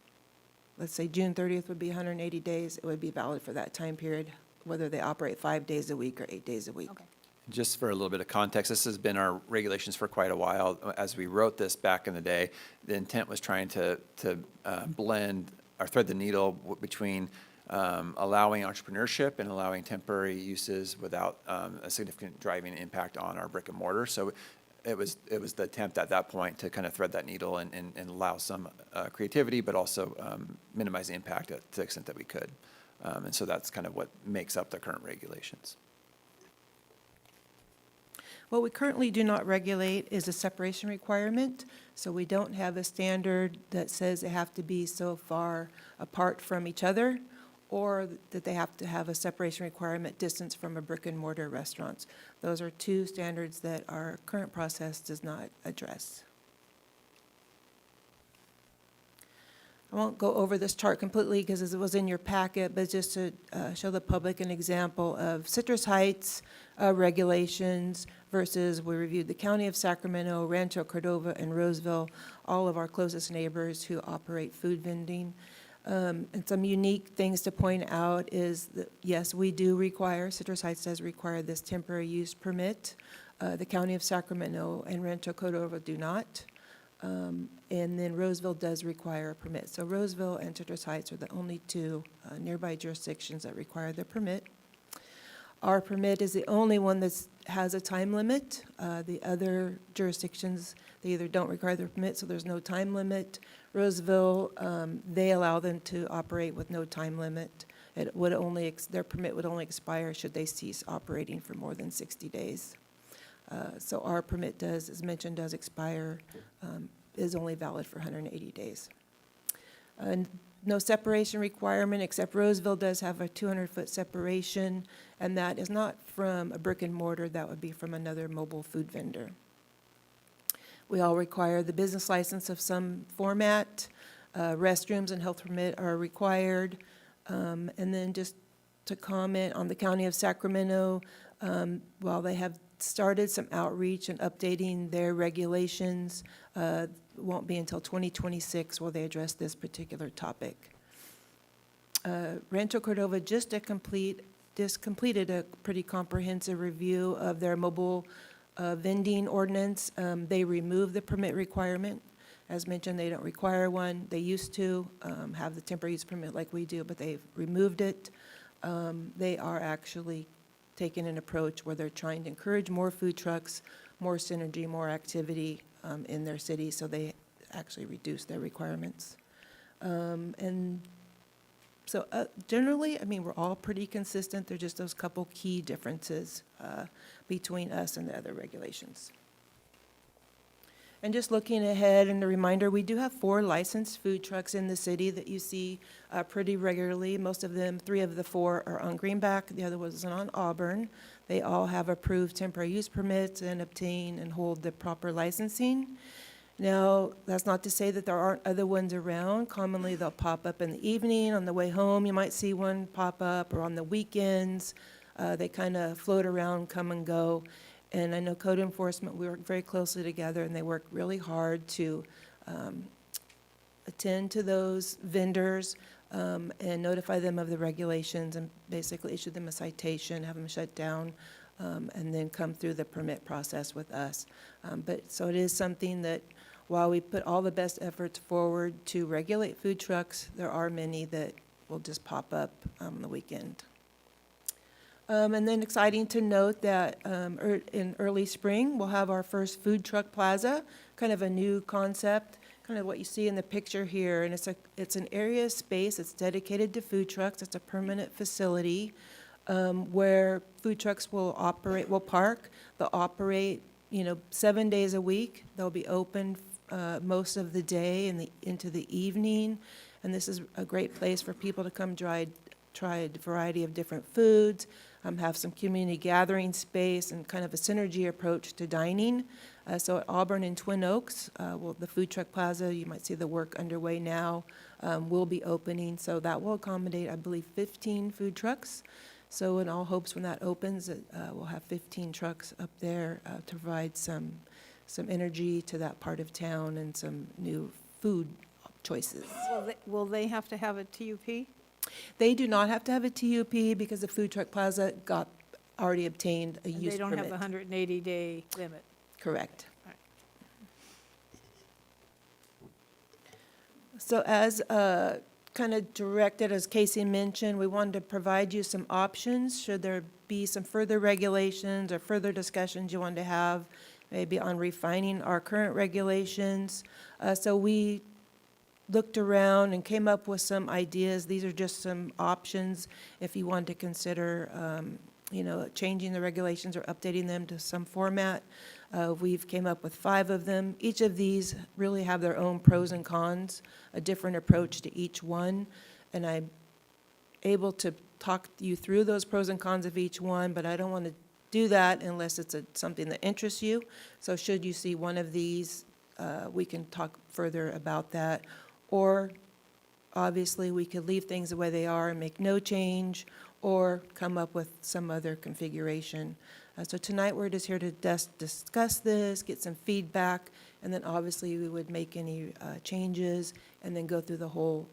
let's say June 30th would be 180 days, it would be valid for that time period, whether they operate 5 days a week or 8 days a week. Okay. Just for a little bit of context, this has been our regulations for quite a while. As we wrote this back in the day, the intent was trying to blend or thread the needle between allowing entrepreneurship and allowing temporary uses without a significant driving impact on our brick and mortar. So it was the attempt at that point to kind of thread that needle and allow some creativity, but also minimize the impact to the extent that we could. And so that's kind of what makes up the current regulations. What we currently do not regulate is a separation requirement, so we don't have a standard that says they have to be so far apart from each other, or that they have to have a separation requirement distance from a brick and mortar restaurants. Those are two standards that our current process does not address. I won't go over this chart completely because it was in your packet, but just to show the public an example of Citrus Heights regulations versus we reviewed the County of Sacramento, Rancho Cordova, and Roseville, all of our closest neighbors who operate food vending. And some unique things to point out is that, yes, we do require, Citrus Heights does require this temporary use permit. The County of Sacramento and Rancho Cordova do not. And then Roseville does require a permit. So Roseville and Citrus Heights are the only two nearby jurisdictions that require the permit. Our permit is the only one that has a time limit. The other jurisdictions, they either don't require the permit, so there's no time limit. Roseville, they allow them to operate with no time limit. It would only, their permit would only expire should they cease operating for more than 60 days. So our permit does, as mentioned, does expire, is only valid for 180 days. No separation requirement, except Roseville does have a 200-foot separation, and that is not from a brick and mortar, that would be from another mobile food vendor. We all require the business license of some format. Restrooms and health permit are required. And then just to comment on the County of Sacramento, while they have started some outreach and updating their regulations, won't be until 2026 will they address this particular topic. Rancho Cordova just completed a pretty comprehensive review of their mobile vending ordinance. They removed the permit requirement. As mentioned, they don't require one. They used to have the temporary use permit like we do, but they've removed it. They are actually taking an approach where they're trying to encourage more food trucks, more synergy, more activity in their city, so they actually reduce their requirements. And so generally, I mean, we're all pretty consistent. There's just those couple key differences between us and the other regulations. And just looking ahead, and a reminder, we do have 4 licensed food trucks in the city that you see pretty regularly. Most of them, 3 of the 4 are on Greenback, the other was on Auburn. They all have approved temporary use permits and obtain and hold the proper licensing. Now, that's not to say that there aren't other ones around. Commonly, they'll pop up in the evening. On the way home, you might see one pop up, or on the weekends. They kind of float around, come and go. And I know code enforcement, we work very closely together, and they work really hard to attend to those vendors and notify them of the regulations and basically issue them a citation, have them shut down, and then come through the permit process with us. So it is something that, while we put all the best efforts forward to regulate food trucks, there are many that will just pop up on the weekend. And then exciting to note that in early spring, we'll have our first food truck plaza, kind of a new concept, kind of what you see in the picture here. And it's an area of space that's dedicated to food trucks. It's a permanent facility where food trucks will park. They'll operate, 7 days a week. They'll be open most of the day and into the evening. And this is a great place for people to come try a variety of different foods, have some community gathering space, and kind of a synergy approach to dining. So at Auburn and Twin Oaks, the food truck plaza, you might see the work underway now, will be opening. So that will accommodate, I believe, 15 food trucks. So in all hopes, when that opens, we'll have 15 trucks up there to provide some energy to that part of town and some new food choices. Will they have to have a TUP? They do not have to have a TUP because the food truck plaza already obtained a use permit. They don't have the 180-day limit? Correct. All right. So as kind of directed, as Casey mentioned, we wanted to provide you some options should there be some further regulations or further discussions you want to have maybe on refining our current regulations. So we looked around and came up with some ideas. These are just some options if you want to consider, changing the regulations or updating them to some format. We've came up with 5 of them. Each of these really have their own pros and cons, a different approach to each one. And I'm able to talk you through those pros and cons of each one, but I don't want to do that unless it's something that interests you. So should you see one of these, we can talk further about that. Or, obviously, we could leave things the way they are and make no change, or come up with some other configuration. So tonight, we're just here to discuss this, get some feedback, and then obviously, we would make any changes, and then go through the whole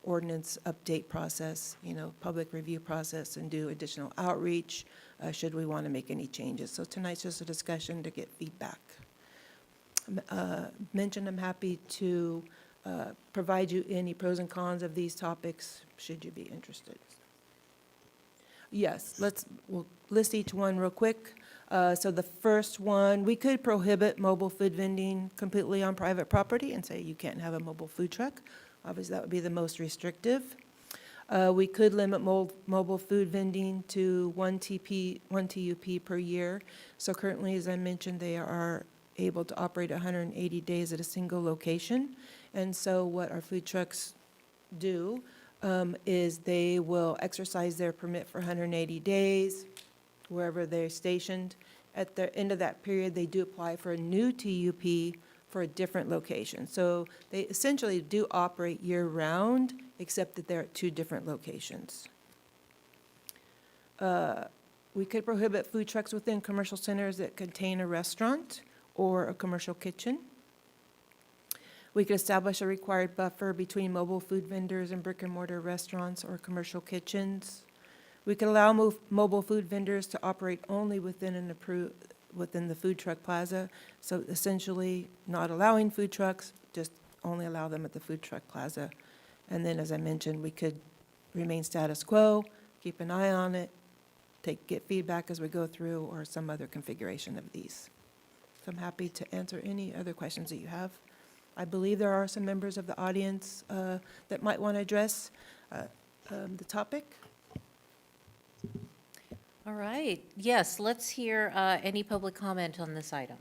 ordinance update process, public review process, and do additional outreach, should we want to make any changes. So tonight's just a discussion to get feedback. Mentioned I'm happy to provide you any pros and cons of these topics, should you be interested. Yes, we'll list each one real quick. So the first one, we could prohibit mobile food vending completely on private property and say you can't have a mobile food truck. Obviously, that would be the most restrictive. We could limit mobile food vending to one TUP per year. So currently, as I mentioned, they are able to operate 180 days at a single location. And so what our food trucks do is they will exercise their permit for 180 days, wherever they're stationed. At the end of that period, they do apply for a new TUP for a different location. So they essentially do operate year-round, except that they're at 2 different locations. We could prohibit food trucks within commercial centers that contain a restaurant or a commercial kitchen. We could establish a required buffer between mobile food vendors and brick-and-mortar restaurants or commercial kitchens. We could allow mobile food vendors to operate only within the food truck plaza. So essentially, not allowing food trucks, just only allow them at the food truck plaza. And then, as I mentioned, we could remain status quo, keep an eye on it, get feedback as we go through, or some other configuration of these. So I'm happy to answer any other questions that you have. I believe there are some members of the audience that might want to address the topic. All right, yes, let's hear any public comment on this item.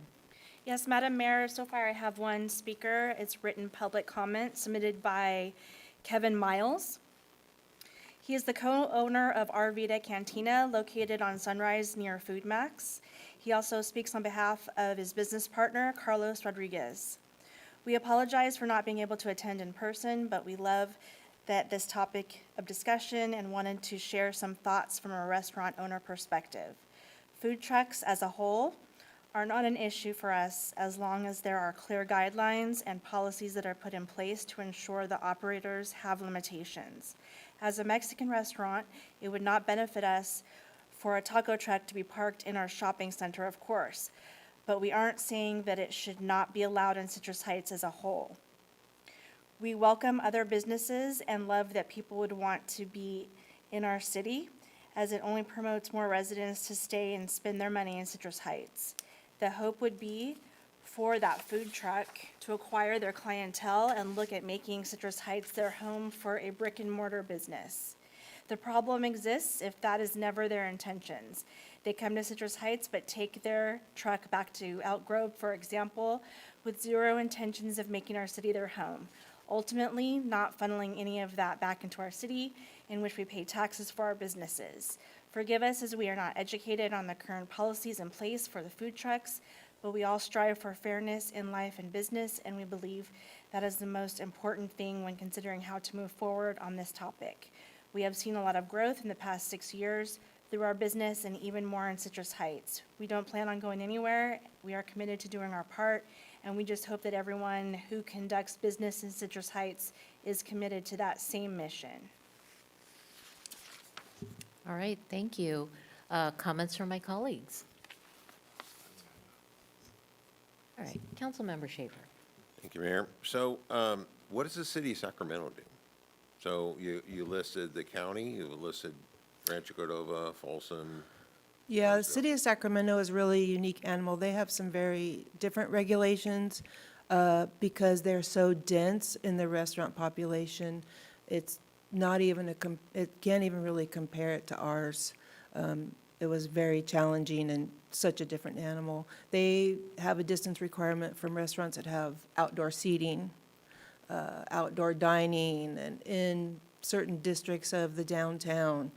Yes, Madam Mayor, so far I have one speaker. It's written public comment submitted by Kevin Miles. He is the co-owner of Arvita Cantina, located on Sunrise near Food Max. He also speaks on behalf of his business partner, Carlos Rodriguez. We apologize for not being able to attend in person, but we love this topic of discussion and wanted to share some thoughts from a restaurant owner perspective. Food trucks as a whole are not an issue for us as long as there are clear guidelines and policies that are put in place to ensure the operators have limitations. As a Mexican restaurant, it would not benefit us for a taco truck to be parked in our shopping center, of course, but we aren't saying that it should not be allowed in Citrus Heights as a whole. We welcome other businesses and love that people would want to be in our city, as it only promotes more residents to stay and spend their money in Citrus Heights. The hope would be for that food truck to acquire their clientele and look at making Citrus Heights their home for a brick-and-mortar business. The problem exists if that is never their intentions. They come to Citrus Heights but take their truck back to Elk Grove, for example, with zero intentions of making our city their home, ultimately not funneling any of that back into our city in which we pay taxes for our businesses. Forgive us as we are not educated on the current policies in place for the food trucks, but we all strive for fairness in life and business, and we believe that is the most important thing when considering how to move forward on this topic. We have seen a lot of growth in the past 6 years through our business and even more in Citrus Heights. We don't plan on going anywhere. We are committed to doing our part, and we just hope that everyone who conducts business in Citrus Heights is committed to that same mission. All right, thank you. Comments from my colleagues? All right, Councilmember Schaefer. Thank you, Mayor. So what does the city of Sacramento do? So you listed the county, you listed Rancho Cordova, Folsom. Yeah, the city of Sacramento is really a unique animal. They have some very different regulations because they're so dense in the restaurant population. It's not even it can't even really compare it to ours. It was very challenging and such a different animal. They have a distance requirement from restaurants that have outdoor seating, outdoor dining, and in certain districts of the downtown.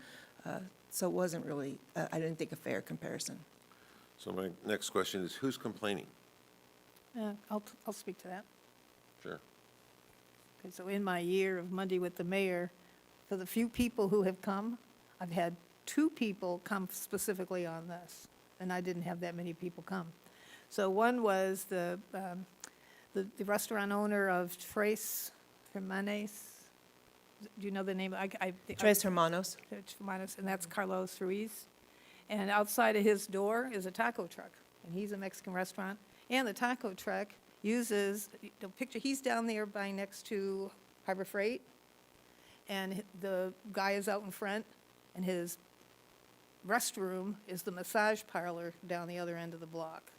So it wasn't really, I didn't think, a fair comparison. So my next question is, who's complaining? I'll speak to that. Sure. Okay, so in my year of Monday with the mayor, for the few people who have come, I've had 2 people come specifically on this, and I didn't have that many people come. So one was the restaurant owner of Tres Hermanes. Do you know the name? Tres Hermanos. Hermanos, and that's Carlos Ruiz. And outside of his door is a taco truck, and he's a Mexican restaurant. And the taco truck uses, the picture, he's down there by next to Harbor Freight, and the guy is out in front, and his restroom is the massage parlor down the other end of the block.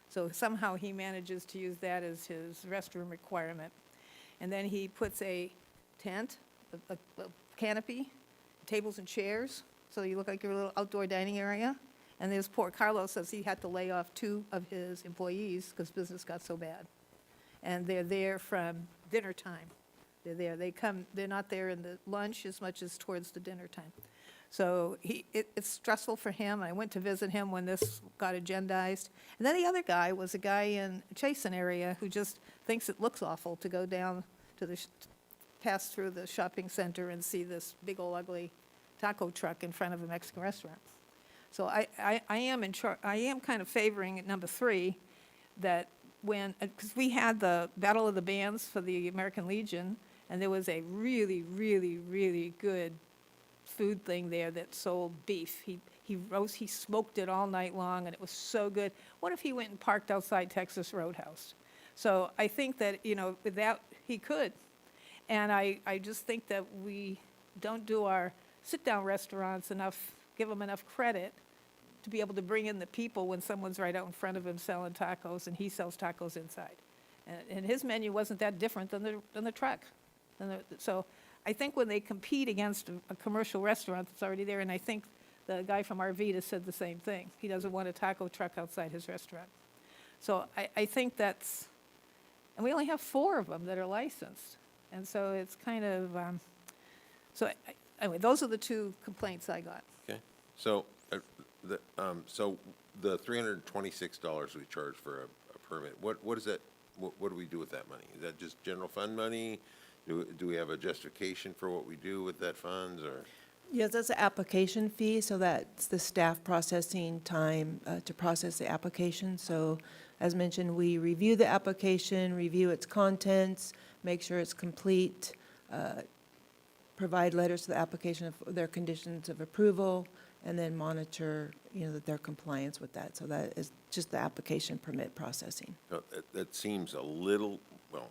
So somehow he manages to use that as his restroom requirement. And then he puts a tent, a canopy, tables and chairs, so you look like your little outdoor dining area. And this poor Carlos says he had to lay off 2 of his employees because business got so bad. And they're there from dinner time. They're there. They're not there in the lunch as much as towards the dinner time. So it's stressful for him. I went to visit him when this got agendized. And then the other guy was a guy in Chasen area who just thinks it looks awful to go down to pass through the shopping center and see this big old ugly taco truck in front of a Mexican restaurant. So I am kind of favoring at number 3 that because we had the Battle of the Bands for the American Legion, and there was a really, really, really good food thing there that sold beef. He smoked it all night long, and it was so good. What if he went and parked outside Texas Roadhouse? So I think that, with that, he could. And I just think that we don't do our sit-down restaurants enough, give them enough credit to be able to bring in the people when someone's right out in front of him selling tacos and he sells tacos inside. And his menu wasn't that different than the truck. So I think when they compete against a commercial restaurant that's already there, and I think the guy from Arvita said the same thing. He doesn't want a taco truck outside his restaurant. So I think that's, and we only have 4 of them that are licensed. And so it's kind of, anyway, those are the 2 complaints I got. Okay. So the $326 we charge for a permit, what is that, what do we do with that money? Is that just general fund money? Do we have a justification for what we do with that funds, or? Yes, that's an application fee, so that's the staff processing time to process the application. So as mentioned, we review the application, review its contents, make sure it's complete, provide letters to the application of their conditions of approval, and then monitor, that their compliance with that. So that is just the application permit processing. That seems a little, well,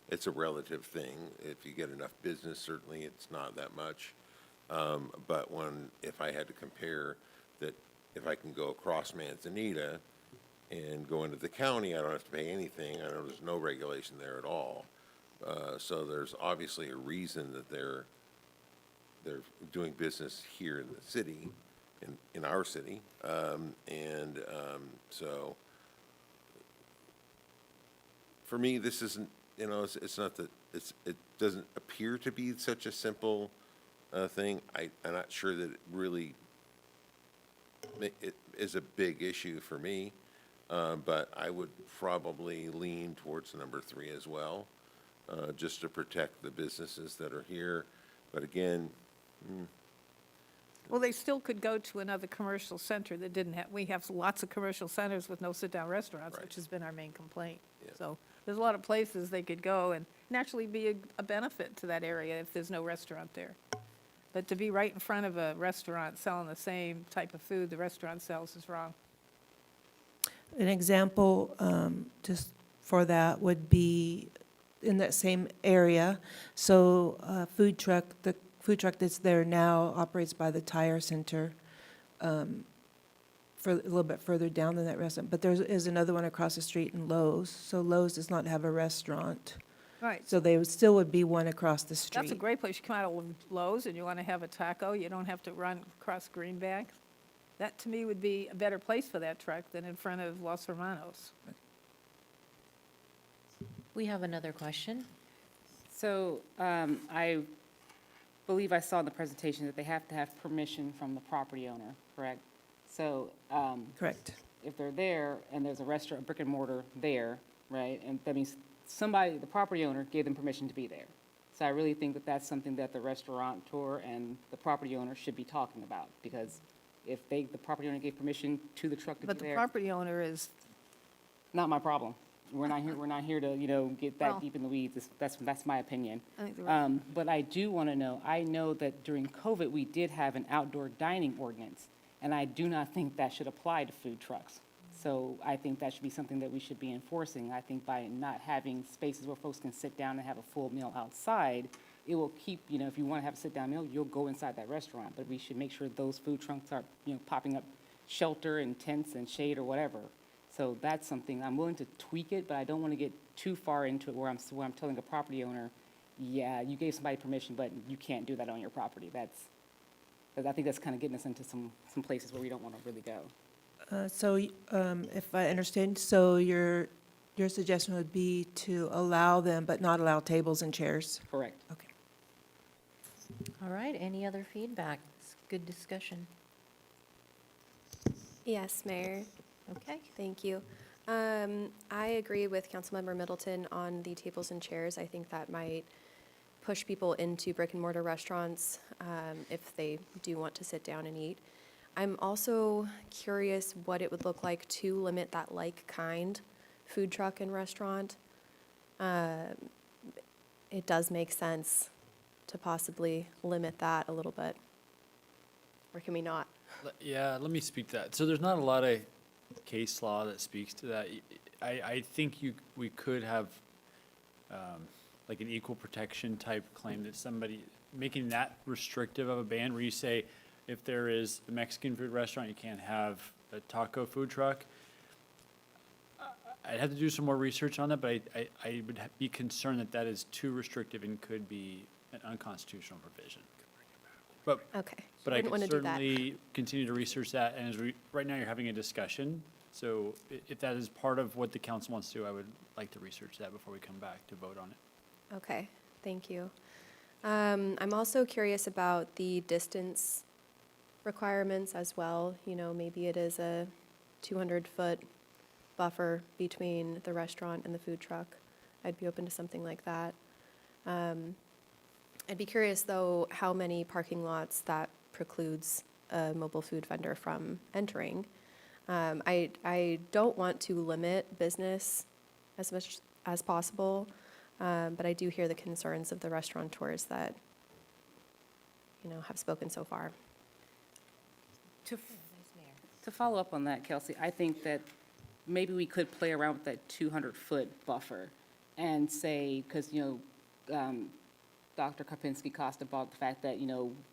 it's a relative thing. If you get enough business, certainly it's not that much. But if I had to compare that, if I can go across Manzanita and go into the county, I don't have to pay anything. I know there's no regulation there at all. So there's obviously a reason that they're doing business here in the city, in our city. So for me, this isn't, it's not that, it doesn't appear to be such a simple thing. I'm not sure that it really, it is a big issue for me, but I would probably lean towards number 3 as well, just to protect the businesses that are here. But again, Well, they still could go to another commercial center that didn't have, we have lots of commercial centers with no sit-down restaurants, Right. which has been our main complaint. Yeah. So there's a lot of places they could go and actually be a benefit to that area if there's no restaurant there. But to be right in front of a restaurant selling the same type of food the restaurant sells is wrong. An example, just for that, would be in that same area. So the food truck that's there now operates by the Tire Center. for a little bit further down than that restaurant. But there is another one across the street in Lowe's. So Lowe's does not have a restaurant. Right, So they would still would be one across the street. that's a great place. You come out of Lowe's and you want to have a taco, you don't have to run across Greenback. That, to me, would be a better place for that truck than in front of Los Hermanos. We have another question. So I believe I saw in the presentation that they have to have permission from the property owner, correct? So Correct. if they're there and there's a restaurant, a brick and mortar there, right? And that means somebody, the property owner, gave them permission to be there. So I really think that that's something that the restaurateur and the property owner should be talking about, because if the property owner gave permission to the truck to be But the there, property owner is, not my problem. We're not here to, get Well- that deep in the weeds. That's my opinion. I think the rest- But I do want to know, I know that during COVID, we did have an outdoor dining ordinance, and I do not think that should apply to food trucks. So I think that should be something that we should be enforcing. I think by not having spaces where folks can sit down and have a full meal outside, it will keep, if you want to have a sit-down meal, you'll go inside that restaurant. But we should make sure those food trucks are, popping up shelter and tents and shade or whatever. So that's something, I'm willing to tweak it, but I don't want to get too far into it where I'm telling a property owner, yeah, you gave somebody permission, but you can't do that on your property. I think that's kind of getting us into some places where we don't want to really go. So if I understand, so your suggestion would be to allow them, but not allow tables and chairs? Correct. Okay. All right, any other feedback? It's good discussion. Yes, Mayor. Okay. Thank you. I agree with Councilmember Middleton on the tables and chairs. I think that might push people into brick and mortar restaurants if they do want to sit down and eat. I'm also curious what it would look like to limit that like-kind food truck and restaurant. It does make sense to possibly limit that a little bit. Or can we not? Yeah, let me speak to that. So there's not a lot of case law that speaks to that. I think we could have like an equal protection type claim that somebody, making that restrictive of a ban where you say, if there is a Mexican food restaurant, you can't have a taco food truck. I'd have to do some more research on that, but I would be concerned that that is too restrictive and could be an unconstitutional provision. But Okay. But I Wouldn't could wanna do that. certainly continue to research that, and right now you're having a discussion, so if that is part of what the council wants to do, I would like to research that before we come back to vote on it. Okay, thank you. I'm also curious about the distance requirements as well. Maybe it is a 200-foot buffer between the restaurant and the food truck. I'd be open to something like that. I'd be curious, though, how many parking lots that precludes a mobile food vendor from entering. I don't want to limit business as much as possible, but I do hear the concerns of the restaurateurs that, have spoken so far. To follow up on that, Kelsey, I think that maybe we could play around with that 200-foot buffer and say, because, Dr. Karpinski-Costa brought the fact that,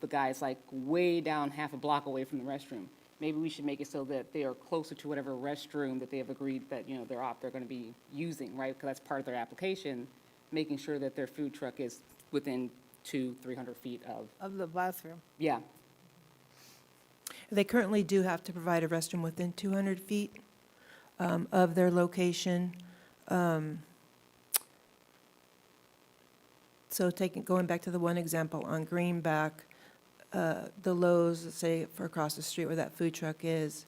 the guy's like way down half a block away from the restroom. Maybe we should make it so that they are closer to whatever restroom that they have agreed that, they're going to be using, right? Because that's part of their application, making sure that their food truck is within 200-300 feet of the bathroom. yeah. They currently do have to provide a restroom within 200 feet of their location. So going back to the one example on Greenback, the Lowe's, let's say for across the street where that food truck is,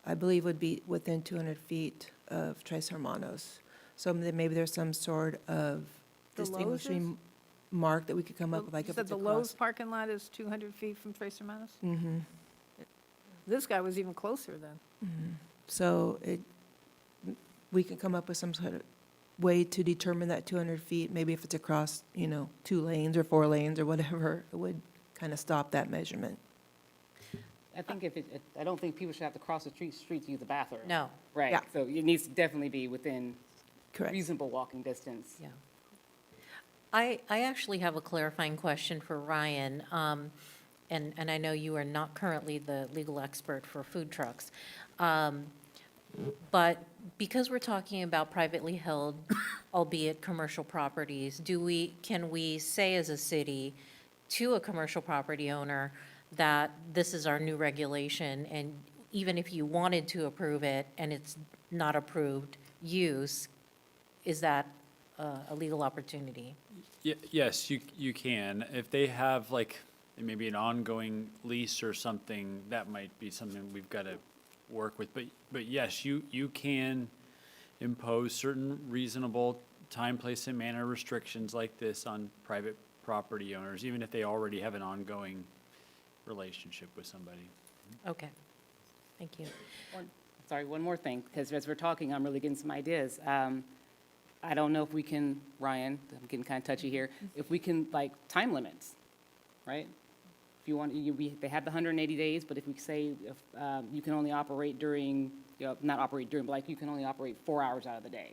I believe would be within 200 feet of Tres Hermanos. So maybe there's some sort of The Lowe's is? distinguishing mark that we could come up with, like You if said it's the across. Lowe's parking lot is 200 feet from Tres Hermanos? Mm-hmm. This guy was even closer then. So we can come up with some sort of way to determine that 200 feet, maybe if it's across, 2 lanes or 4 lanes or whatever, it would kind of stop that measurement. I think I don't think people should have to cross the street to use the bathroom. No. Right, Yeah. so it needs to definitely be within Correct. reasonable walking distance. Yeah. I actually have a clarifying question for Ryan. and I know you are not currently the legal expert for food trucks, but because we're talking about privately held, albeit commercial properties, can we say as a city to a commercial property owner that this is our new regulation, and even if you wanted to approve it and it's not approved use, is that a legal opportunity? Yes, you can. If they have like maybe an ongoing lease or something, that might be something we've got to work with. But yes, you can impose certain reasonable time, place, and manner restrictions like this on private property owners, even if they already have an ongoing relationship with somebody. Okay, thank you. Sorry, one more thing, because as we're talking, I'm really getting some ideas. I don't know if we can, Ryan, I'm getting kind of touchy here, if we can, like, time limits, right? If you want, they have the 180 days, but if we say, if, you can only operate during, not operate during, but like, you can only operate 4 hours out of the day.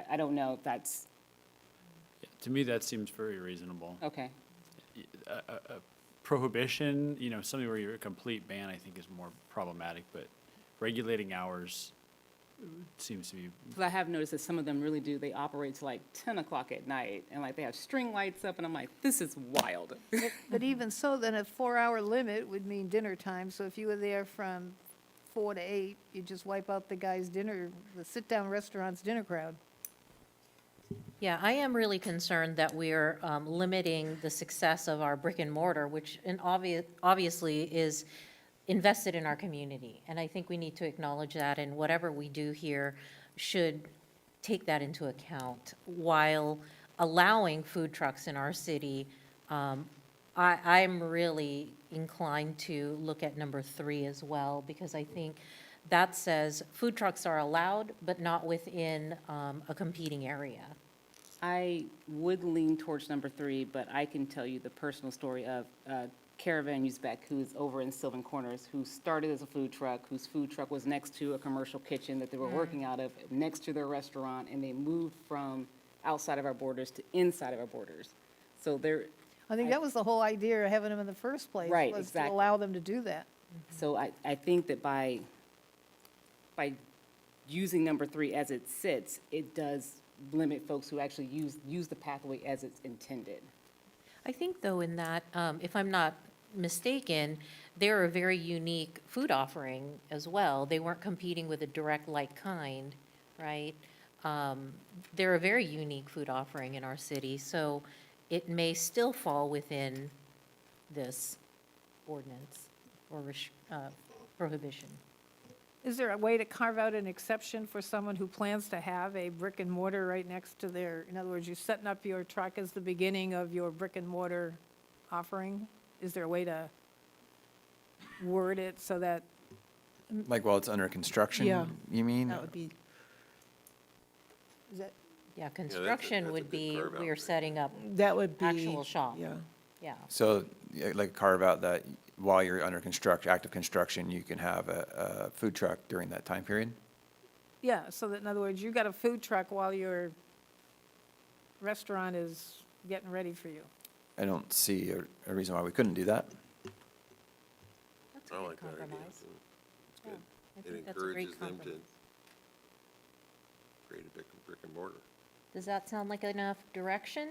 I don't know if that's, To me, that seems very reasonable. okay. A prohibition, something where you're a complete ban, I think is more problematic, but regulating hours seems to be, Because I have noticed that some of them really do, they operate till like 10 o'clock at night, and like, they have string lights up, and I'm like, this is wild. But even so, then a 4-hour limit would mean dinner time, so if you were there from 4 to 8, you just wipe out the guy's dinner, the sit-down restaurant's dinner crowd. Yeah, I am really concerned that we're limiting the success of our brick and mortar, which obviously is invested in our community. And I think we need to acknowledge that, and whatever we do here should take that into account while allowing food trucks in our city. I'm really inclined to look at number 3 as well, because I think that says food trucks are allowed, but not within a competing area. I would lean towards number 3, but I can tell you the personal story of Caravan Uzbek, who's over in Sylvan Corners, who started as a food truck, whose food truck was next to a commercial kitchen that they were working out of, next to their restaurant, and they moved from outside of our borders to inside of our borders. So they're, I think that was the whole idea of having them in the first place. Right, Was to exactly. allow them to do that. so I think that by using number 3 as it sits, it does limit folks who actually use the pathway as it's intended. I think, though, in that, if I'm not mistaken, they're a very unique food offering as well. They weren't competing with a direct like kind, right? They're a very unique food offering in our city, so it may still fall within this ordinance or prohibition. Is there a way to carve out an exception for someone who plans to have a brick and mortar right next to their, in other words, you're setting up your truck as the beginning of your brick and mortar offering? Is there a way to word it so that, Like while it's under construction, Yeah. you mean? That would be, is that, Yeah, construction that's a would good be, carve-out we are right setting up that would be. actual shop. Yeah. Yeah. So, yeah, like carve out that while you're under active construction, you can have a food truck during that time period? yeah, so that, in other words, you got a food truck while your restaurant is getting ready for you. I don't see a reason why we couldn't do that. That's a I good like that idea. compromise. It's good. I It think that's a great encourages them to compromise. create a brick and mortar. Does that sound like enough direction?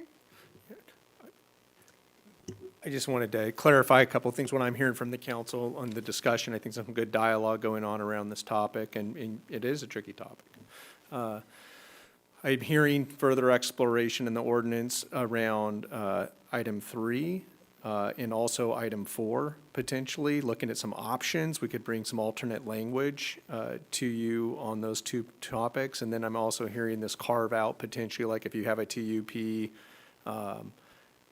I just wanted to clarify a couple of things, what I'm hearing from the council on the discussion. I think some good dialogue going on around this topic, and it is a tricky topic. I'm hearing further exploration in the ordinance around item 3 and also item 4, potentially, looking at some options. We could bring some alternate language to you on those 2 topics. And then I'm also hearing this carve out potentially, like if you have a TUP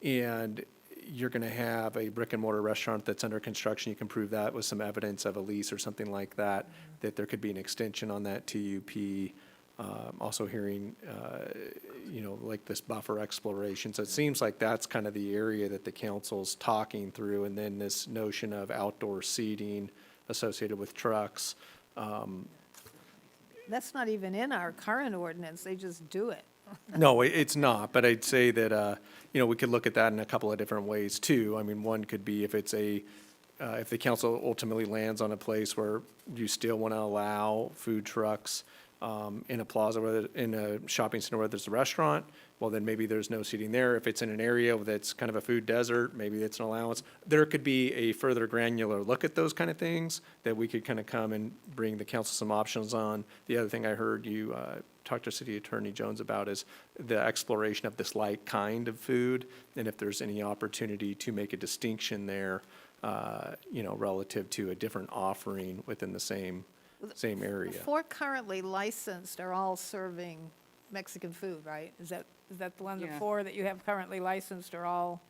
and you're going to have a brick and mortar restaurant that's under construction, you can prove that with some evidence of a lease or something like that, that there could be an extension on that TUP. Also hearing, like this buffer exploration. So it seems like that's kind of the area that the council's talking through. And then this notion of outdoor seating associated with trucks. That's not even in our current ordinance, they just do it. No, it's not, but I'd say that, you know, we could look at that in a couple of different ways too. I mean, one could be if it's if the council ultimately lands on a place where you still want to allow food trucks in a plaza, whether, in a shopping center where there's a restaurant, well, then maybe there's no seating there. If it's in an area that's kind of a food desert, maybe it's an allowance. There could be a further granular look at those kind of things that we could kind of come and bring the council some options on. The other thing I heard you talk to City Attorney Jones about is the exploration of this light kind of food, and if there's any opportunity to make a distinction there, you know, relative to a different offering within the same The area. 4 currently licensed are all serving Mexican food, right? Is that the one, the Yeah. 4 that you have currently licensed are all,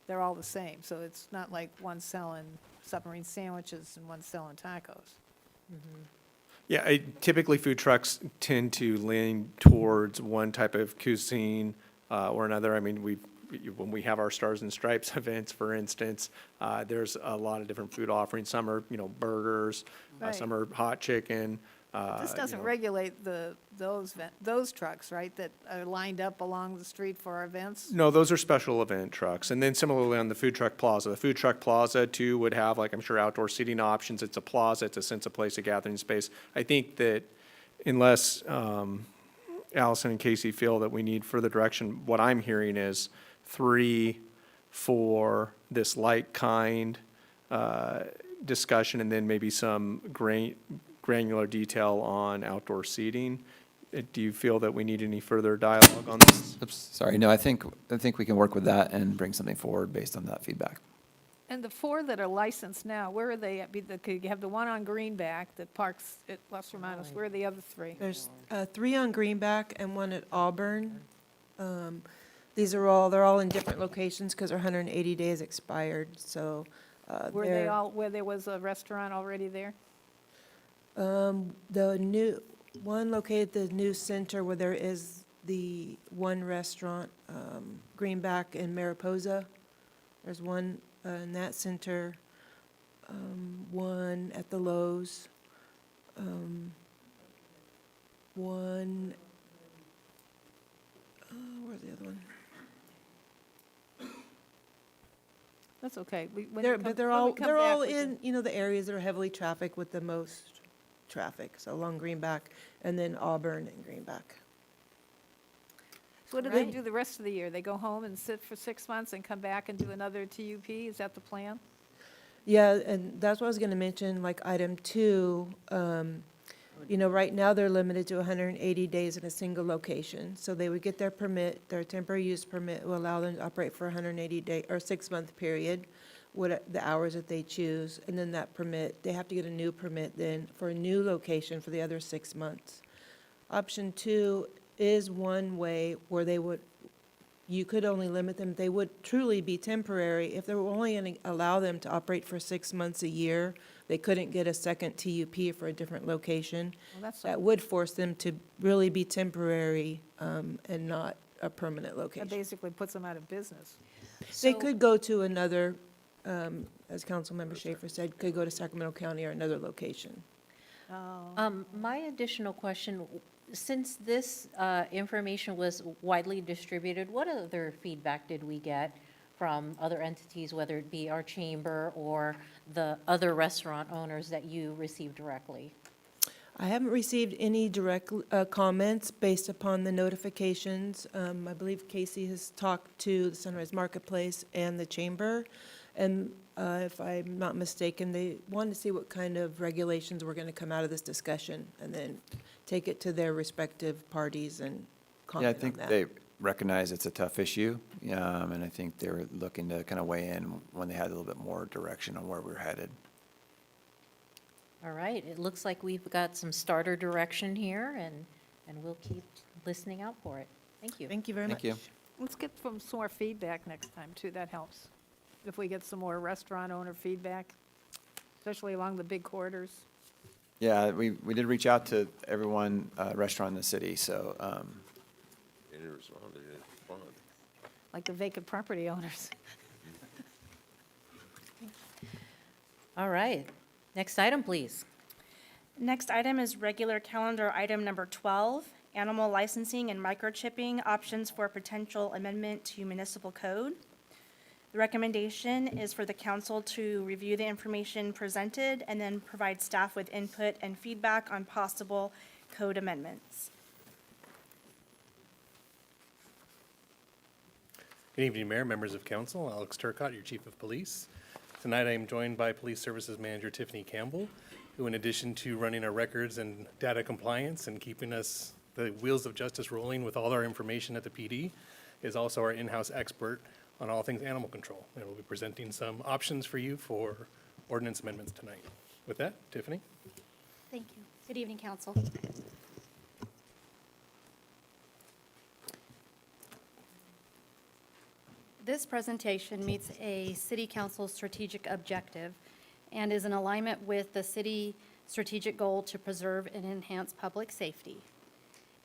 they're all the same? So it's not like one selling submarine sandwiches and one selling tacos? Yeah, typically food trucks tend to lean towards one type of cuisine or another. I mean, when we have our Stars and Stripes events, for instance, there's a lot of different food offerings. Some are, you know, burgers, some are hot chicken. This you doesn't know. regulate those trucks, right, that are lined up along the street for our events? No, those are special event trucks. And then similarly on the food truck plaza, the food truck plaza too would have, like, I'm sure, outdoor seating options. It's a plaza, it's a sense of place, a gathering space. I think that unless Allison and Casey feel that we need further direction, what I'm hearing is 3 for this light kind discussion, and then maybe some granular detail on outdoor seating. Do you feel that we need any further dialogue on this? Oops, sorry, no, I think we can work with that and bring something forward based on that feedback. And the 4 that are licensed now, where are they at? You have the one on Greenback that parks at Los Hermanos. Where are the other 3? There's 3 on Greenback and 1 at Auburn. They're all in different locations because their 180 days expired, so. Were they all, where there was a restaurant already there? The new, one located at the new center where there is the one restaurant, Greenback and Mariposa. There's one in that center, one at the Lowe's, one, where's the other one? That's okay. But they're all in, you know, the areas that are heavily trafficked with the most traffic, so along Greenback, and then Auburn and Greenback. So what do they do the rest of the year? They go home and sit for 6 months and come back and do another TUP? Is that the plan? Yeah, and that's what I was gonna mention, like item 2, you know, right now they're limited to 180 days in a single location. So they would get their permit, their temporary use permit will allow them to operate for 180 day, or 6-month period, the hours that they choose. And then that permit, they have to get a new permit then for a new location for the other 6 months. Option 2 is one way where you could only limit them, they would truly be temporary. If they were only gonna allow them to operate for 6 months a year, they couldn't get a second TUP for a different location. Well, that's, That would force them to really be temporary and not a permanent that location. basically puts them out of business. They could go to another, as Councilmember Schaefer said, could go to Sacramento County or another location. My additional question, since this information was widely distributed, what other feedback did we get from other entities, whether it be our chamber or the other restaurant owners that you received directly? I haven't received any direct comments based upon the notifications. I believe Casey has talked to the Sunrise Marketplace and the Chamber, and if I'm not mistaken, they wanted to see what kind of regulations were going to come out of this discussion, and then take it to their respective parties and Yeah, I comment on think that. they recognize it's a tough issue, and I think they were looking to kind of weigh in when they had a little bit more direction on where we're headed. All right, it looks like we've got some starter direction here, and we'll keep listening out for it. Thank you. Thank you very much. Thank you. Let's get some more feedback next time, too. That helps. If we get some more restaurant owner feedback, especially along the big corridors. Yeah, we did reach out to everyone, restaurant in the city, so, They didn't respond, they didn't respond. Like the vacant property owners. All right, next item, please. Next item is regular calendar item number 12, animal licensing and microchipping options for potential amendment to municipal code. The recommendation is for the council to review the information presented and then provide staff with input and feedback on possible code amendments. Good evening, Mayor, members of council. Alex Turcott, your Chief of Police. Tonight, I am joined by Police Services Manager Tiffany Campbell, who in addition to running our records and data compliance and keeping us, the wheels of justice rolling with all our information at the PD, is also our in-house expert on all things animal control. And we'll be presenting some options for you for ordinance amendments tonight. With that, Tiffany? Thank you. Good evening, council. This presentation meets a city council strategic objective and is in alignment with the city strategic goal to preserve and enhance public safety.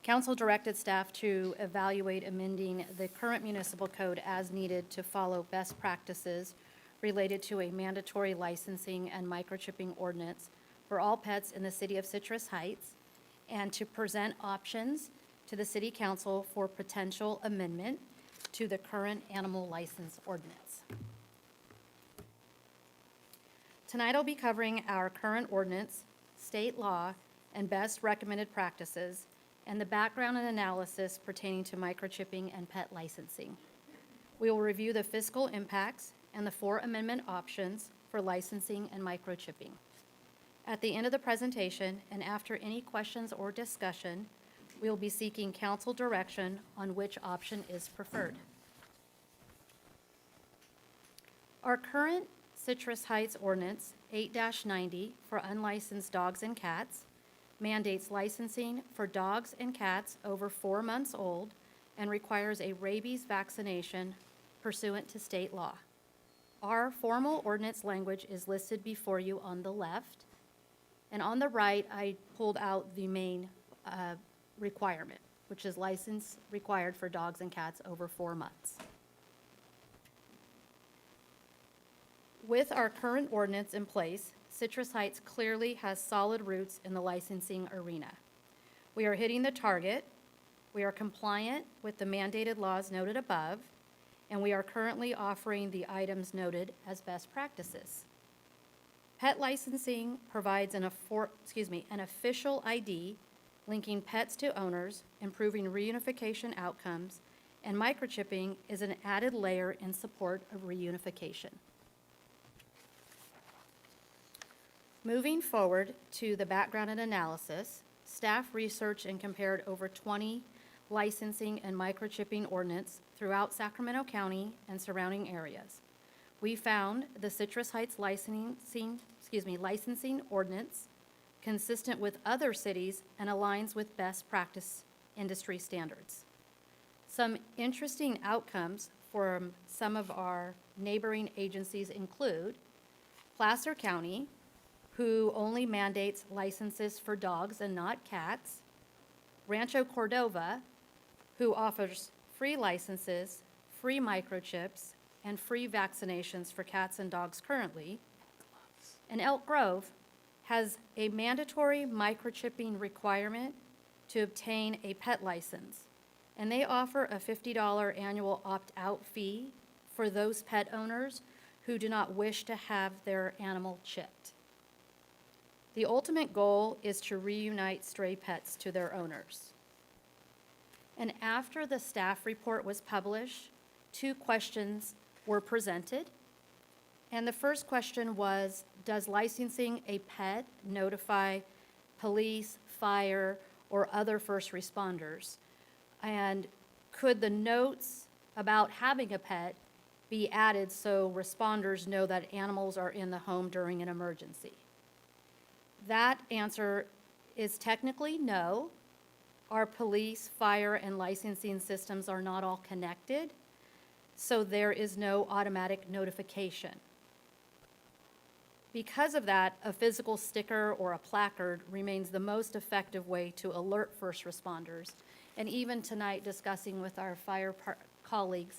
Council directed staff to evaluate amending the current municipal code as needed to follow best practices related to a mandatory licensing and microchipping ordinance for all pets in the city of Citrus Heights, and to present options to the city council for potential amendment to the current animal license ordinance. Tonight I'll be covering our current ordinance, state law, and best recommended practices, and the background and analysis pertaining to microchipping and pet licensing. We will review the fiscal impacts and the 4 amendment options for licensing and microchipping. At the end of the presentation, and after any questions or discussion, we will be seeking council direction on which option is preferred. Our current Citrus Heights Ordinance 8-90 for unlicensed dogs and cats mandates licensing for dogs and cats over 4 months old and requires a rabies vaccination pursuant to state law. Our formal ordinance language is listed before you on the left, and on the right, I pulled out the main requirement, which is license required for dogs and cats over 4 months. With our current ordinance in place, Citrus Heights clearly has solid roots in the licensing arena. We are hitting the target, we are compliant with the mandated laws noted above, and we are currently offering the items noted as best practices. Pet licensing provides an official ID linking pets to owners, improving reunification outcomes, and microchipping is an added layer in support of reunification. Moving forward to the background and analysis, staff researched and compared over 20 licensing and microchipping ordinance throughout Sacramento County and surrounding areas. We found the Citrus Heights licensing ordinance consistent with other cities and aligns with best practice industry standards. Some interesting outcomes from some of our neighboring agencies include Placer County, who only mandates licenses for dogs and not cats, Rancho Cordova, who offers free licenses, free microchips, and free vaccinations for cats and dogs currently, and Elk Grove has a mandatory microchipping requirement to obtain a pet license, and they offer a $50 annual opt-out fee for those pet owners who do not wish to have their animal chipped. The ultimate goal is to reunite stray pets to their owners. And after the staff report was published, 2 questions were presented. And the first question was, does licensing a pet notify police, fire, or other first responders? And could the notes about having a pet be added so responders know that animals are in the home during an emergency? That answer is technically no. Our police, fire, and licensing systems are not all connected, so there is no automatic notification. Because of that, a physical sticker or a placard remains the most effective way to alert first responders. And even tonight, discussing with our colleagues,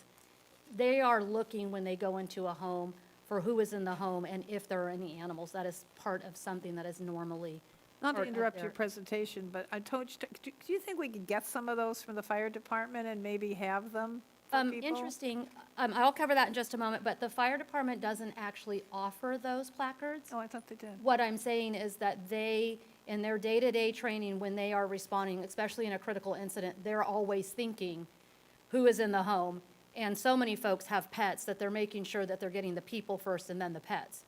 they are looking when they go into a home for who is in the home and if there are any animals. That is part of something that is normally Not or to up interrupt your there. presentation, but I told you, do you think we could get some of those from the fire department and maybe have them for people? Interesting, I'll cover that in just a moment, but the fire department doesn't actually offer those placards. Oh, I thought they did. What I'm saying is that they, in their day-to-day training, when they are responding, especially in a critical incident, they're always thinking, who is in the home? And so many folks have pets that they're making sure that they're getting the people first and then the pets.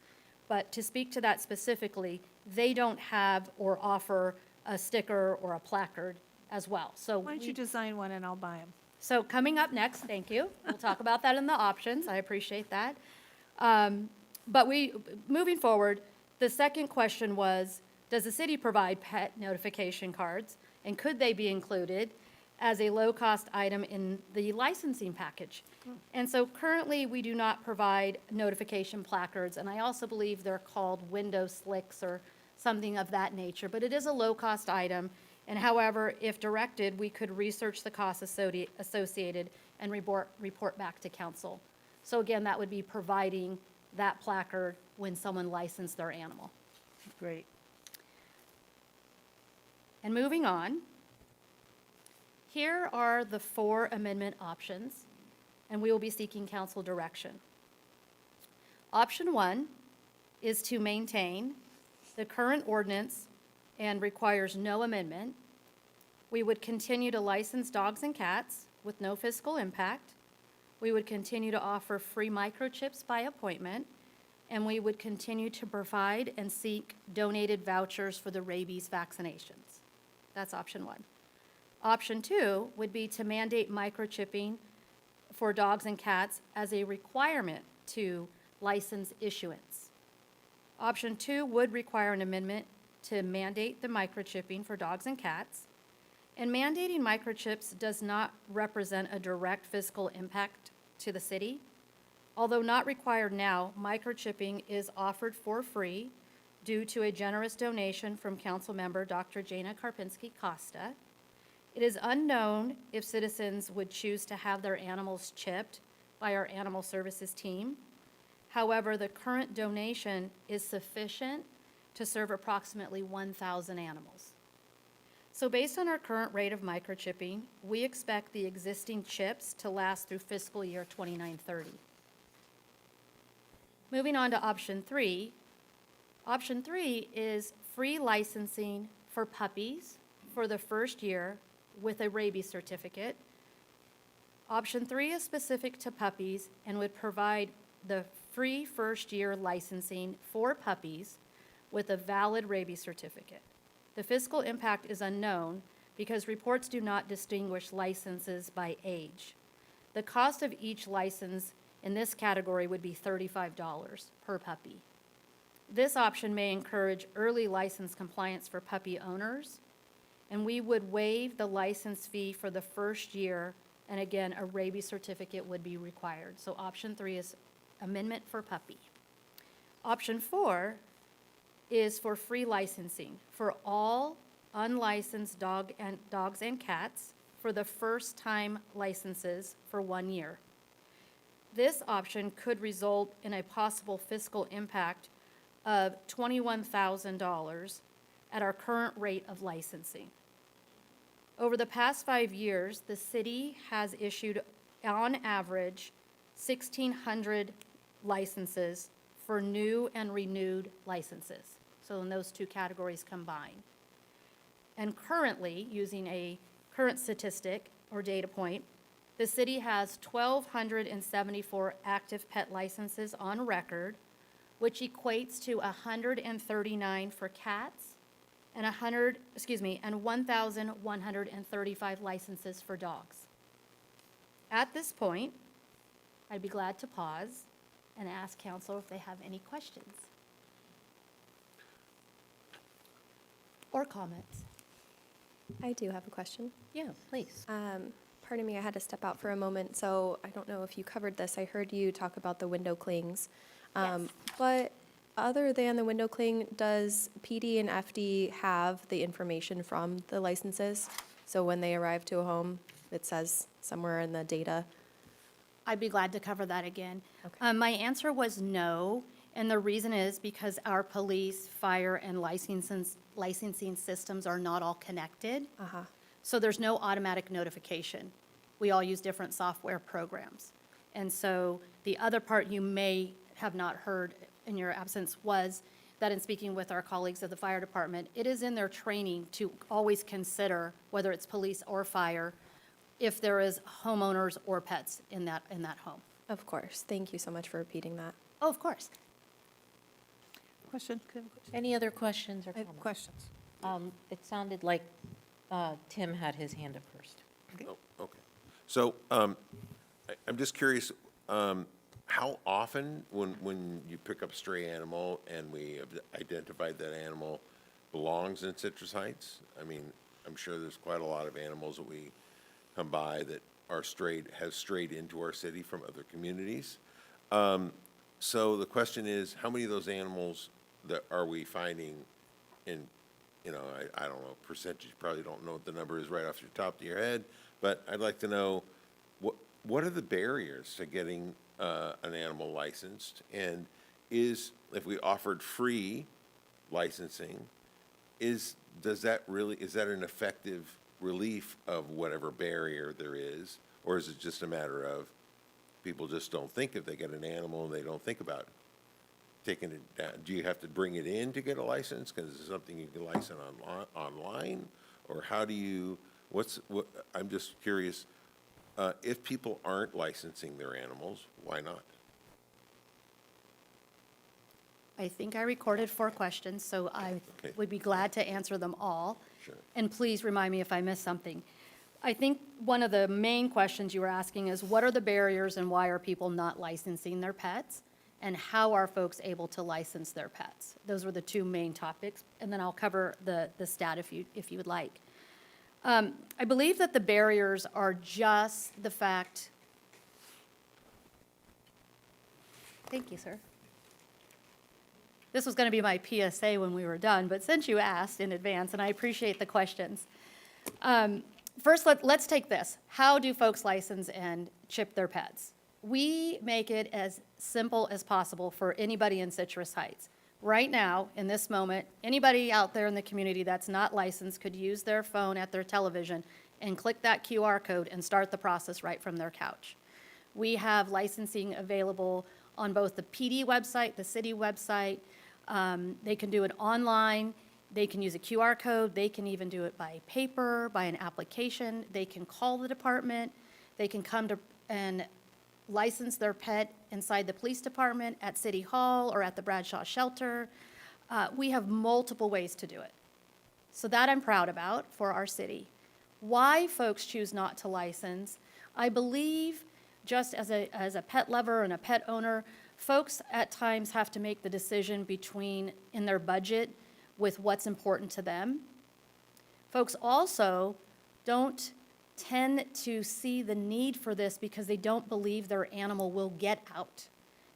But to speak to that specifically, they don't have or offer a sticker or a placard as well. So Why don't you design one and I'll buy them? so coming up next, thank you. We'll talk about that in the options. I appreciate that. But moving forward, the second question was, does the city provide pet notification cards? And could they be included as a low-cost item in the licensing package? And so currently, we do not provide notification placards, and I also believe they're called window slicks or something of that nature, but it is a low-cost item. And however, if directed, we could research the costs associated and report back to council. So again, that would be providing that placard when someone licensed their animal. Great. And moving on, here are the 4 amendment options, and we will be seeking council direction. Option 1 is to maintain the current ordinance and requires no amendment. We would continue to license dogs and cats with no fiscal impact. We would continue to offer free microchips by appointment, and we would continue to provide and seek donated vouchers for the rabies vaccinations. That's option 1. Option 2 would be to mandate microchipping for dogs and cats as a requirement to license issuance. Option 2 would require an amendment to mandate the microchipping for dogs and cats. And mandating microchips does not represent a direct fiscal impact to the city. Although not required now, microchipping is offered for free due to a generous donation from Councilmember Dr. Jana Karpinski Costa. It is unknown if citizens would choose to have their animals chipped by our animal services team. However, the current donation is sufficient to serve approximately 1,000 animals. So based on our current rate of microchipping, we expect the existing chips to last through fiscal year 29-30. Moving on to option 3. Option 3 is free licensing for puppies for the first year with a rabies certificate. Option 3 is specific to puppies and would provide the free first-year licensing for puppies with a valid rabies certificate. The fiscal impact is unknown because reports do not distinguish licenses by age. The cost of each license in this category would be $35 per puppy. This option may encourage early license compliance for puppy owners, and we would waive the license fee for the first year, and again, a rabies certificate would be required. So option 3 is amendment for puppy. Option 4 is for free licensing for all unlicensed dogs and cats for the first-time licenses for 1 year. This option could result in a possible fiscal impact of $21,000 at our current rate of licensing. Over the past 5 years, the city has issued, on average, 1,600 licenses for new and renewed licenses. So in those 2 categories combined. And currently, using a current statistic or data point, the city has 1,274 active pet licenses on record, which equates to 139 for cats and 1,135 licenses for dogs. At this point, I'd be glad to pause and ask council if they have any questions or comments. I do have a question. Yeah, please. Pardon me, I had to step out for a moment, so I don't know if you covered this. I heard you talk about the window clings. But other than the window cling, does PD and FD have the information from the licenses? So when they arrive to a home, it says somewhere in the data? I'd be glad to cover that again. Okay. My answer was no, And the reason is because our police, fire, and licensing systems are not all connected. So there's no automatic notification. We all use different software programs. And so the other part you may have not heard in your absence was that in speaking with our colleagues of the fire department, it is in their training to always consider, whether it's police or fire, if there is homeowners or pets in that home. Of course. Thank you so much for repeating that. Oh, of course. Question? Could I have a question? Any other questions or I have comments? questions. It sounded like Tim had his hand up first. Oh, okay. So, I'm just curious, how often, when you pick up a stray animal and we have identified that animal belongs in Citrus Heights? I mean, I'm sure there's quite a lot of animals that we come by that have strayed into our city from other communities. So the question is, how many of those animals that are we finding in, I don't know, percentage, you probably don't know what the number is right off your top of your head, but I'd like to know, what are the barriers to getting an animal licensed? And if we offered free licensing, is that an effective relief of whatever barrier there is? Or is it just a matter of people just don't think if they get an animal and they don't think about taking it down? Do you have to bring it in to get a license? Because it's something you can license online? Or how do you, I'm just curious, if people aren't licensing their animals, why not? I think I recorded 4 questions, so I Okay. would be glad to answer them all. Sure. And please remind me if I missed something. I think one of the main questions you were asking is, what are the barriers and why are people not licensing their pets? And how are folks able to license their pets? Those were the 2 main topics, and then I'll cover the stat if you would like. I believe that the barriers are just the fact. Thank you, sir. This was going to be my PSA when we were done, but since you asked in advance, and I appreciate the questions. First, let's take this. How do folks license and chip their pets? We make it as simple as possible for anybody in Citrus Heights. Right now, in this moment, anybody out there in the community that's not licensed could use their phone at their television and click that QR code and start the process right from their couch. We have licensing available on both the PD website, the city website. They can do it online. They can use a QR code. They can even do it by paper, by an application. They can call the department. They can come to and license their pet inside the police department, at City Hall, or at the Bradshaw Shelter. We have multiple ways to do it. So that I'm proud about for our city. Why folks choose not to license, I believe, just as a pet lover and a pet owner, folks at times have to make the decision in their budget with what's important to them. Folks also don't tend to see the need for this because they don't believe their animal will get out.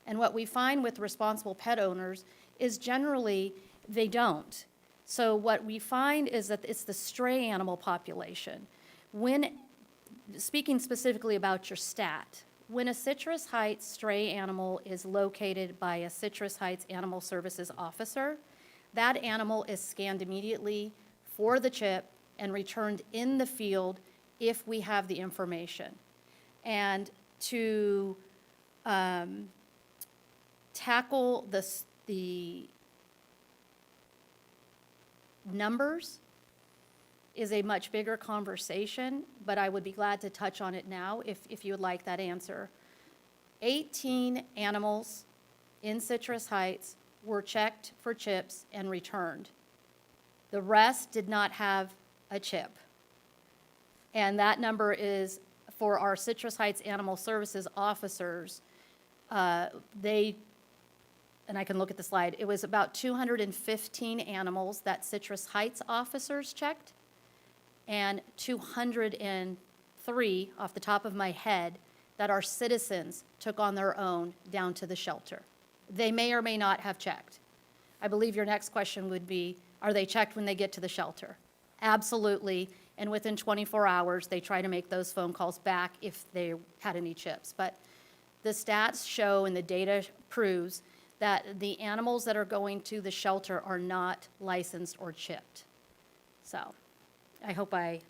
And what we find with responsible pet owners is generally they don't. So what we find is that it's the stray animal population. Speaking specifically about your stat, when a Citrus Heights stray animal is located by a Citrus Heights Animal Services officer, that animal is scanned immediately for the chip and returned in the field if we have the information. And to tackle the numbers is a much bigger conversation, but I would be glad to touch on it now if you would like that answer. 18 animals in Citrus Heights were checked for chips and returned. The rest did not have a chip. And that number is for our Citrus Heights Animal Services officers. And I can look at the slide, it was about 215 animals that Citrus Heights officers checked, and 203, off the top of my head, that our citizens took on their own down to the shelter. They may or may not have checked. I believe your next question would be, are they checked when they get to the shelter? Absolutely, and within 24 hours, they try to make those phone calls back if they had any chips. But the stats show and the data proves that the animals that are going to the shelter are not licensed or chipped. So I hope That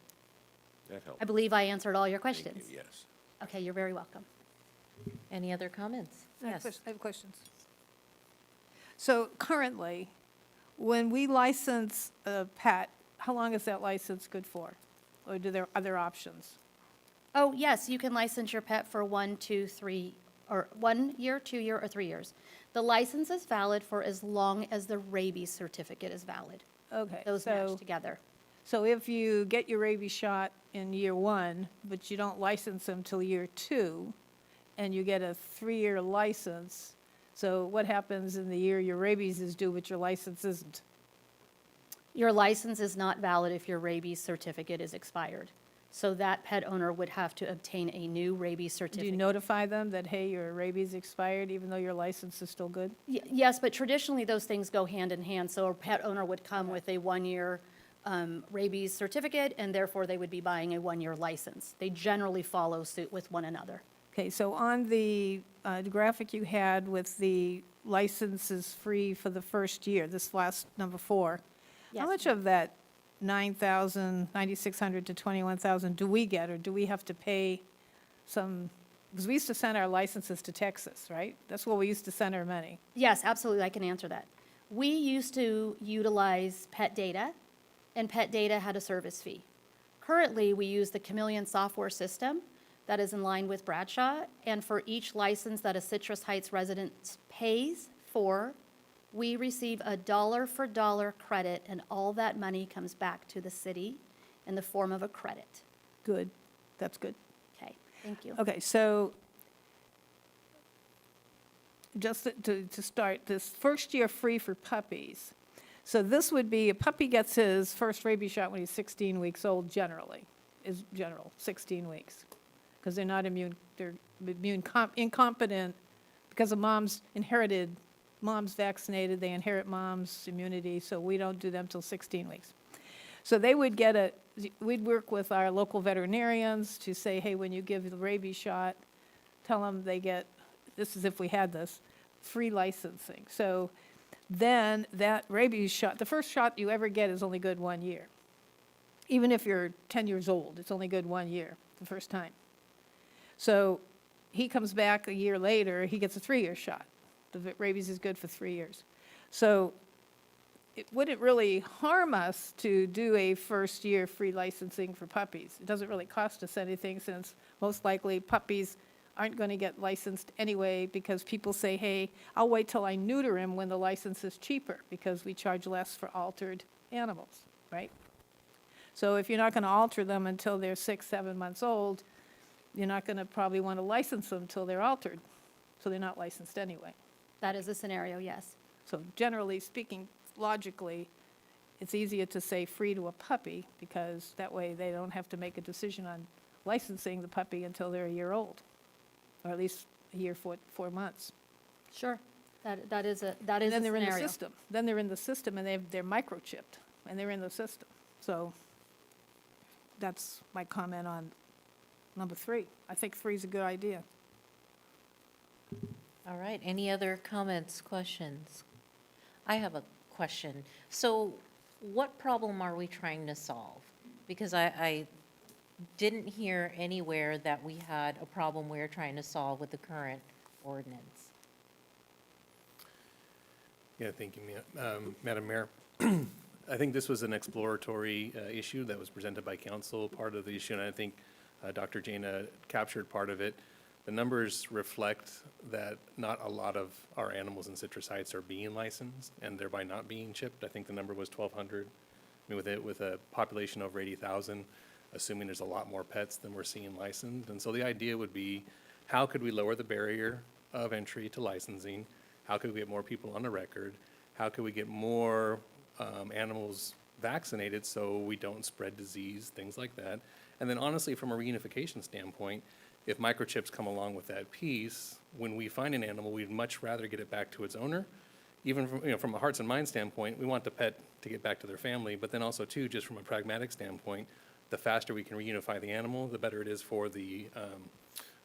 helps. I believe I answered all your Thank you, questions. yes. Okay, you're very welcome. Any other comments? Yes. I have questions. So currently, when we license a pet, how long is that license good for? Or do there other options? Oh, yes, you can license your pet for 1, 2, 3, or 1 year, 2 year, or 3 years. The license is valid for as long as the rabies certificate is valid. Okay, Those so, match together. so if you get your rabies shot in year 1, but you don't license them till year 2, and you get a 3-year license, so what happens in the year your rabies is due, but your license isn't? Your license is not valid if your rabies certificate is expired. So that pet owner would have to obtain a new rabies Do you certificate. notify them that, hey, your rabies expired, even though your license is still good? Yes, but traditionally, those things go hand in hand. So a pet owner would come with a 1-year rabies certificate, and therefore they would be buying a 1-year license. They generally follow suit with one another. Okay, so on the graphic you had with the licenses free for the first year, this last number 4, Yes, how much of that 9,000, 9,600 to 21,000 do we get, or do we have to pay some, because we used to send our licenses to Texas, right? That's where we used to send our money. Yes, absolutely, I can answer that. We used to utilize Pet Data, and Pet Data had a service fee. Currently, we use the Chameleon software system that is in line with Bradshaw, and for each license that a Citrus Heights resident pays for, we receive a dollar-for-dollar credit, and all that money comes back to the city in the form of a credit. Good, that's good. Okay, thank you. Okay, so just to start, this first year free for puppies. So this would be, a puppy gets his first rabies shot when he's 16 weeks old generally, 16 weeks. Because they're not immune, they're incompetent because of mom's vaccinated, they inherit mom's immunity, so we don't do them till 16 weeks. So they would get we'd work with our local veterinarians to say, hey, when you give the rabies shot, tell them they get, this is if we had this, free licensing. So then that rabies shot, the first shot you ever get is only good 1 year. Even if you're 10 years old, it's only good 1 year, the first time. So he comes back a year later, he gets a 3-year shot. The rabies is good for 3 years. So it wouldn't really harm us to do a first year free licensing for puppies. It doesn't really cost us anything, since most likely puppies aren't going to get licensed anyway, because people say, hey, I'll wait till I neuter him when the license is cheaper, because we charge less for altered animals, right? So if you're not going to alter them until they're 6, 7 months old, you're not going to probably want to license them till they're altered, so they're not licensed anyway. That is a scenario, yes. So generally speaking, logically, it's easier to say free to a puppy, because that way they don't have to make a decision on licensing the puppy until they're a year old, or at least a year, 4 months. Sure, that is a And then scenario. they're in the system. Then they're in the system, and they're microchipped, and they're in the system. So that's my comment on number 3. I think 3 is a good idea. All right, any other comments, questions? I have a question. So what problem are we trying to solve? Because I didn't hear anywhere that we had a problem we're trying to solve with the current ordinance. Yeah, thank you, Madam Mayor. I think this was an exploratory issue that was presented by council, part of the issue, and I think Dr. Jaina captured part of it. The numbers reflect that not a lot of our animals in Citrus Heights are being licensed and thereby not being chipped. I think the number was 1,200. I mean, with a population over 80,000, assuming there's a lot more pets than we're seeing licensed. And so the idea would be, how could we lower the barrier of entry to licensing? How could we get more people on the record? How could we get more animals vaccinated so we don't spread disease, things like that? And then honestly, from a reunification standpoint, if microchips come along with that piece, when we find an animal, we'd much rather get it back to its owner. Even from a hearts and minds standpoint, we want the pet to get back to their family, but then also too, just from a pragmatic standpoint, the faster we can reunify the animal, the better it is for the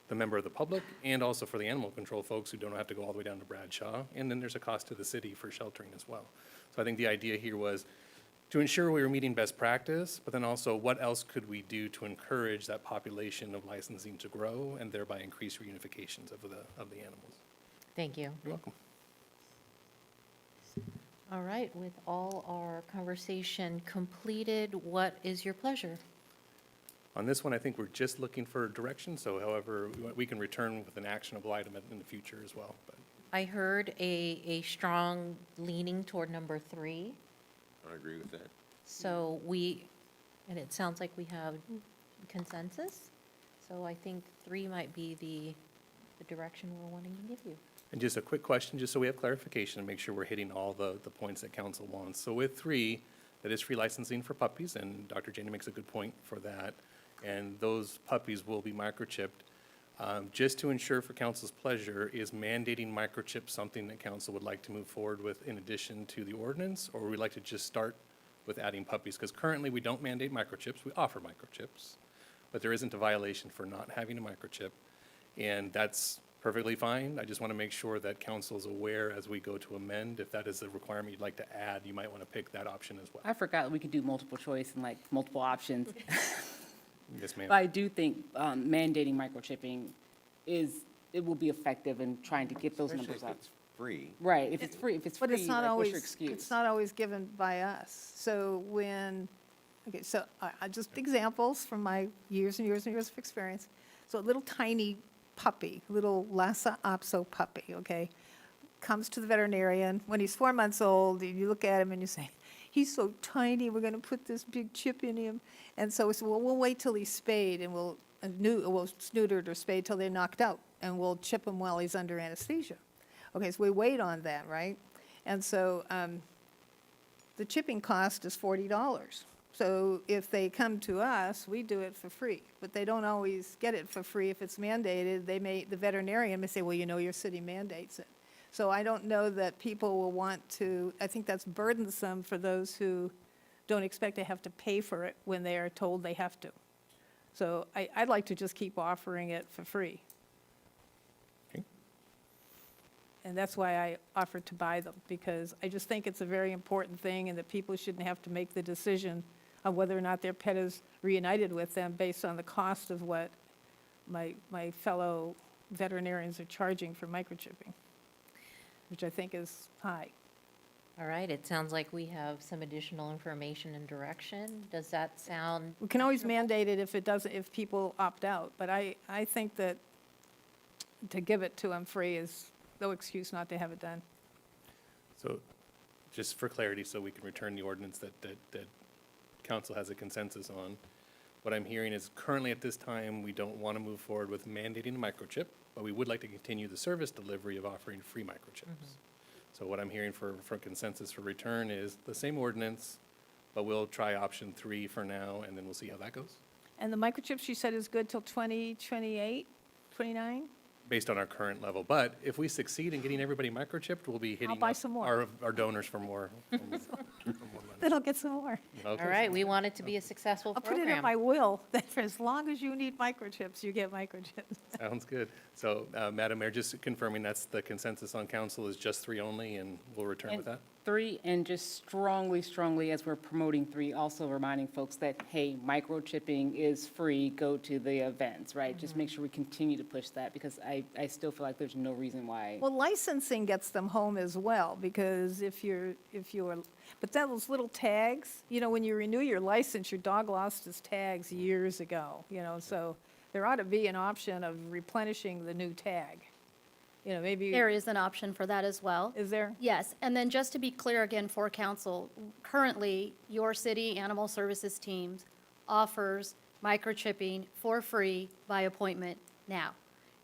the member of the public and also for the animal control folks who don't have to go all the way down to Bradshaw. And then there's a cost to the city for sheltering as well. So I think the idea here was to ensure we were meeting best practice, but then also what else could we do to encourage that population of licensing to grow and thereby increase reunifications of the animals. Thank you. You're welcome. All right, with all our conversation completed, what is your pleasure? On this one, I think we're just looking for direction, so however, we can return with an actionable item in the future as well. But I heard a strong leaning toward number 3. I agree with that. So and it sounds like we have consensus. So I think 3 might be the direction we're wanting to give you. And just a quick question, just so we have clarification and make sure we're hitting all the points that council wants. So with 3, that is free licensing for puppies, and Dr. Janey makes a good point for that. And those puppies will be microchipped. Just to ensure for council's pleasure, is mandating microchip something that council would like to move forward with in addition to the ordinance? Or would we like to just start with adding puppies? Because currently we don't mandate microchips, we offer microchips. But there isn't a violation for not having a microchip. And that's perfectly fine. I just want to make sure that council is aware as we go to amend. If that is a requirement you'd like to add, you might want to pick that option as well. I forgot we could do multiple choice and like multiple options. Yes, ma'am. But I do think mandating microchipping it will be effective in trying to get those Especially numbers if up. it's free. Right, if it's free, But it's not like, what's always, your excuse? it's not always given by us. So okay, so just examples from my years and years and years of experience. So a little tiny puppy, little Lhasa Apso puppy, okay, comes to the veterinarian. When he's 4 months old, you look at him and you say, he's so tiny, we're going to put this big chip in him. And so we said, well, we'll wait till he's spayed and we'll neutered or spayed till they're knocked out, and we'll chip him while he's under anesthesia. Okay, so we wait on that, right? And so the chipping cost is $40. So if they come to us, we do it for free, but they don't always get it for free. If it's mandated, the veterinarian may say, well, your city mandates it. So I don't know that people will want to, I think that's burdensome for those who don't expect to have to pay for it when they are told they have to. So I'd like to just keep offering it for free. Okay. And that's why I offered to buy them, because I just think it's a very important thing and that people shouldn't have to make the decision of whether or not their pet is reunited with them based on the cost of what my fellow veterinarians are charging for microchipping, which I think is high. All right, it sounds like we have some additional information and direction. Does that sound? We can always mandate it if people opt out, but I think that to give it to them free is no excuse not to have it done. So just for clarity, so we can return the ordinance that council has a consensus on. What I'm hearing is currently at this time, we don't want to move forward with mandating a microchip, but we would like to continue the service delivery of offering free microchips. So what I'm hearing for consensus for return is the same ordinance, but we'll try option 3 for now, and then we'll see how that goes, And the microchip, she said, is good till 2028, 29? based on our current level. But if we succeed in getting everybody microchipped, we'll be hitting buy up some more. our donors for more. For more money. Then I'll get some more. Okay. All right, we want it to be a successful I'll put it in program. my will, that for as long as you need microchips, you get microchips. Sounds good. So, Madam Mayor, just confirming that's the consensus on council is just 3 only, and we'll return And with that? 3, and just strongly, as we're promoting 3, also reminding folks that, hey, microchipping is free, go to the events, right? Just make sure we continue to push that, because I still feel like there's no reason why. Well, licensing gets them home as well, because but those little tags, when you renew your license, your dog lost his tags years ago, so there ought to be an option of replenishing the new tag. Maybe. There is an option for that as well. Is there? Yes, and then just to be clear again for council, currently, your city animal services teams offers microchipping for free by appointment now.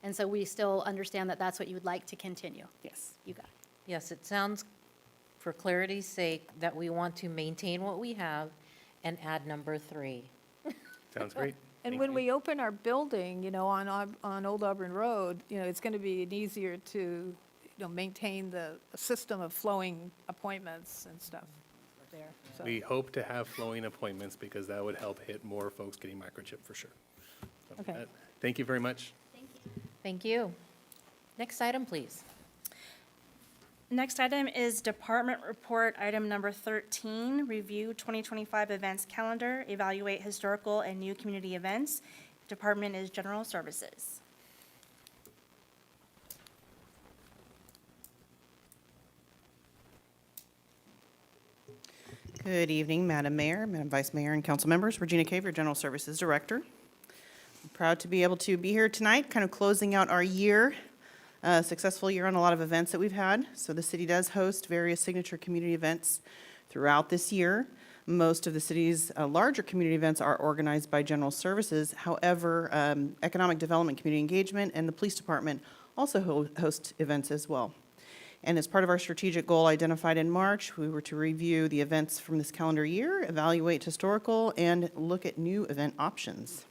And so we still understand that that's what you would like to continue. Yes. You got it. Yes, it sounds, for clarity's sake, that we want to maintain what we have and add number 3. Sounds great. And Thank when you. we open our building, on Old Auburn Road, it's going to be easier to, maintain the system of flowing appointments and stuff there. So We hope to have flowing appointments because that would help hit more folks getting microchip for sure. So Okay. Thank you very much. Thank you. Thank you. Next item, please. Next item is Department Report, item number 13, review 2025 events calendar, evaluate historical and new community events. Department is General Services. Good evening, Madam Mayor, Madam Vice Mayor, and council members. Regina Cave, your General Services Director. I'm proud to be able to be here tonight, kind of closing out our year, successful year on a lot of events that we've had. So the city does host various signature community events throughout this year. Most of the city's larger community events are organized by General Services. However, Economic Development, Community Engagement, and the Police Department also host events as well. And as part of our strategic goal identified in March, we were to review the events from this calendar year, evaluate historical, and look at new event options.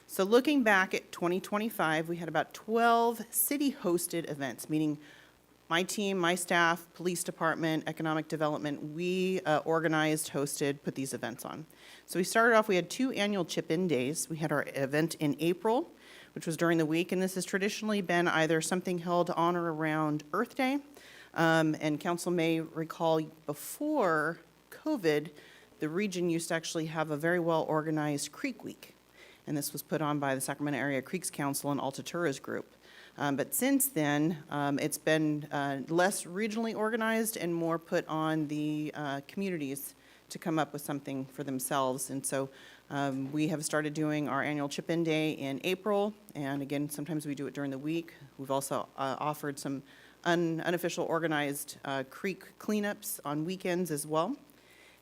So looking back at 2025, we had about 12 city-hosted events, meaning my team, my staff, police department, economic development, we organized, hosted, put these events on. So we started off, we had 2 annual chip-in days. We had our event in April, which was during the week, and this has traditionally been either something held on or around Earth Day. And council may recall before COVID, the region used to actually have a very well-organized Creek Week. And this was put on by the Sacramento Area Creeks Council and Altaturas Group. But since then, it's been less regionally organized and more put on the communities to come up with something for themselves. And so we have started doing our annual Chip-In Day in April, and again, sometimes we do it during the week. We've also offered some unofficial organized creek cleanups on weekends as well.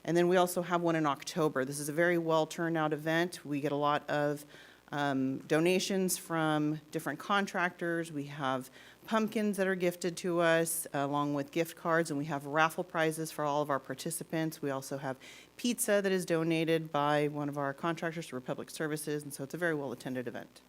And then we also have one in October. This is a very well-turned-out event. We get a lot of donations from different contractors. We have pumpkins that are gifted to us, along with gift cards, and we have raffle prizes for all of our participants. We also have pizza that is donated by one of our contractors to Republic Services, and so it's a very well-attended event.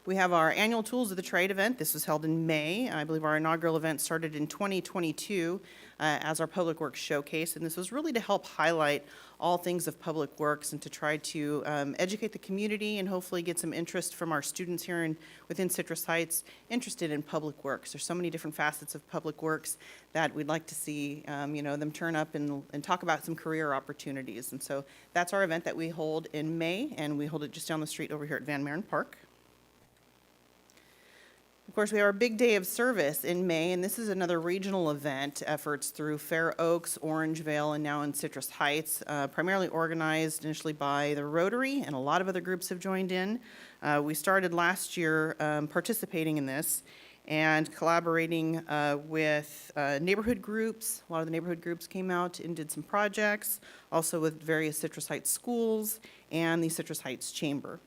We have our annual Tools of the Trade event. This was held in May. I believe our inaugural event started in 2022 as our Public Works Showcase, and this was really to help highlight all things of Public Works and to try to educate the community and hopefully get some interest from our students here within Citrus Heights interested in Public Works. There's so many different facets of Public Works that we'd like to see them turn up and talk about some career opportunities. And so that's our event that we hold in May, and we hold it just down the street over here at Van Maren Park. Of course, we have our big day of service in May, and this is another regional event, efforts through Fair Oaks, Orangevale, and now in Citrus Heights, primarily organized initially by the Rotary, and a lot of other groups have joined in. We started last year participating in this and collaborating with neighborhood groups. A lot of the neighborhood groups came out and did some projects, also with various Citrus Heights schools and the Citrus Heights Chamber.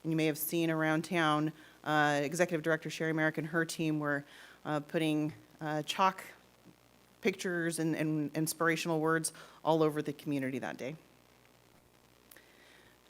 And you may have seen around town Executive Director Sherry Merrick and her team were putting chalk pictures and inspirational words all over the community that day.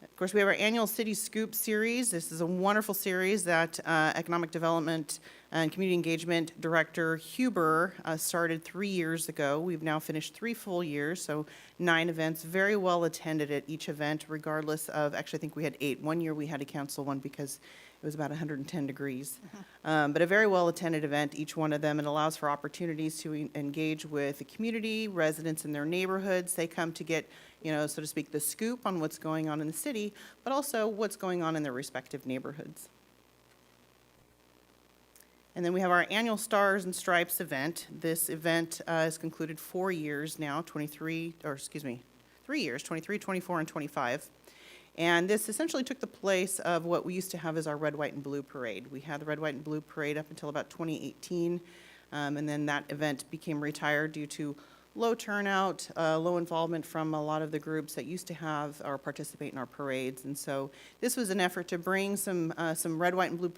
Of course, we have our annual City Scoop series. This is a wonderful series that Economic Development and Community Engagement Director Huber started 3 years ago. We've now finished 3 full years, so 9 events, very well attended at each event, regardless of, actually I think we had 8. One year we had to cancel one because it was about 110 degrees. But a very well-attended event, each one of them. It allows for opportunities to engage with the community, residents in their neighborhoods. They come to get, so to speak, the scoop on what's going on in the city, but also what's going on in their respective neighborhoods. And then we have our annual Stars and Stripes event. This event has concluded 4 years now, 3 years, 23, 24, and 25. And this essentially took the place of what we used to have as our Red, White, and Blue Parade. We had the Red, White, and Blue Parade up until about 2018, and then that event became retired due to low turnout, low involvement from a lot of the groups that used to have or participate in our parades. And so this was an effort to bring some Red, White, and Blue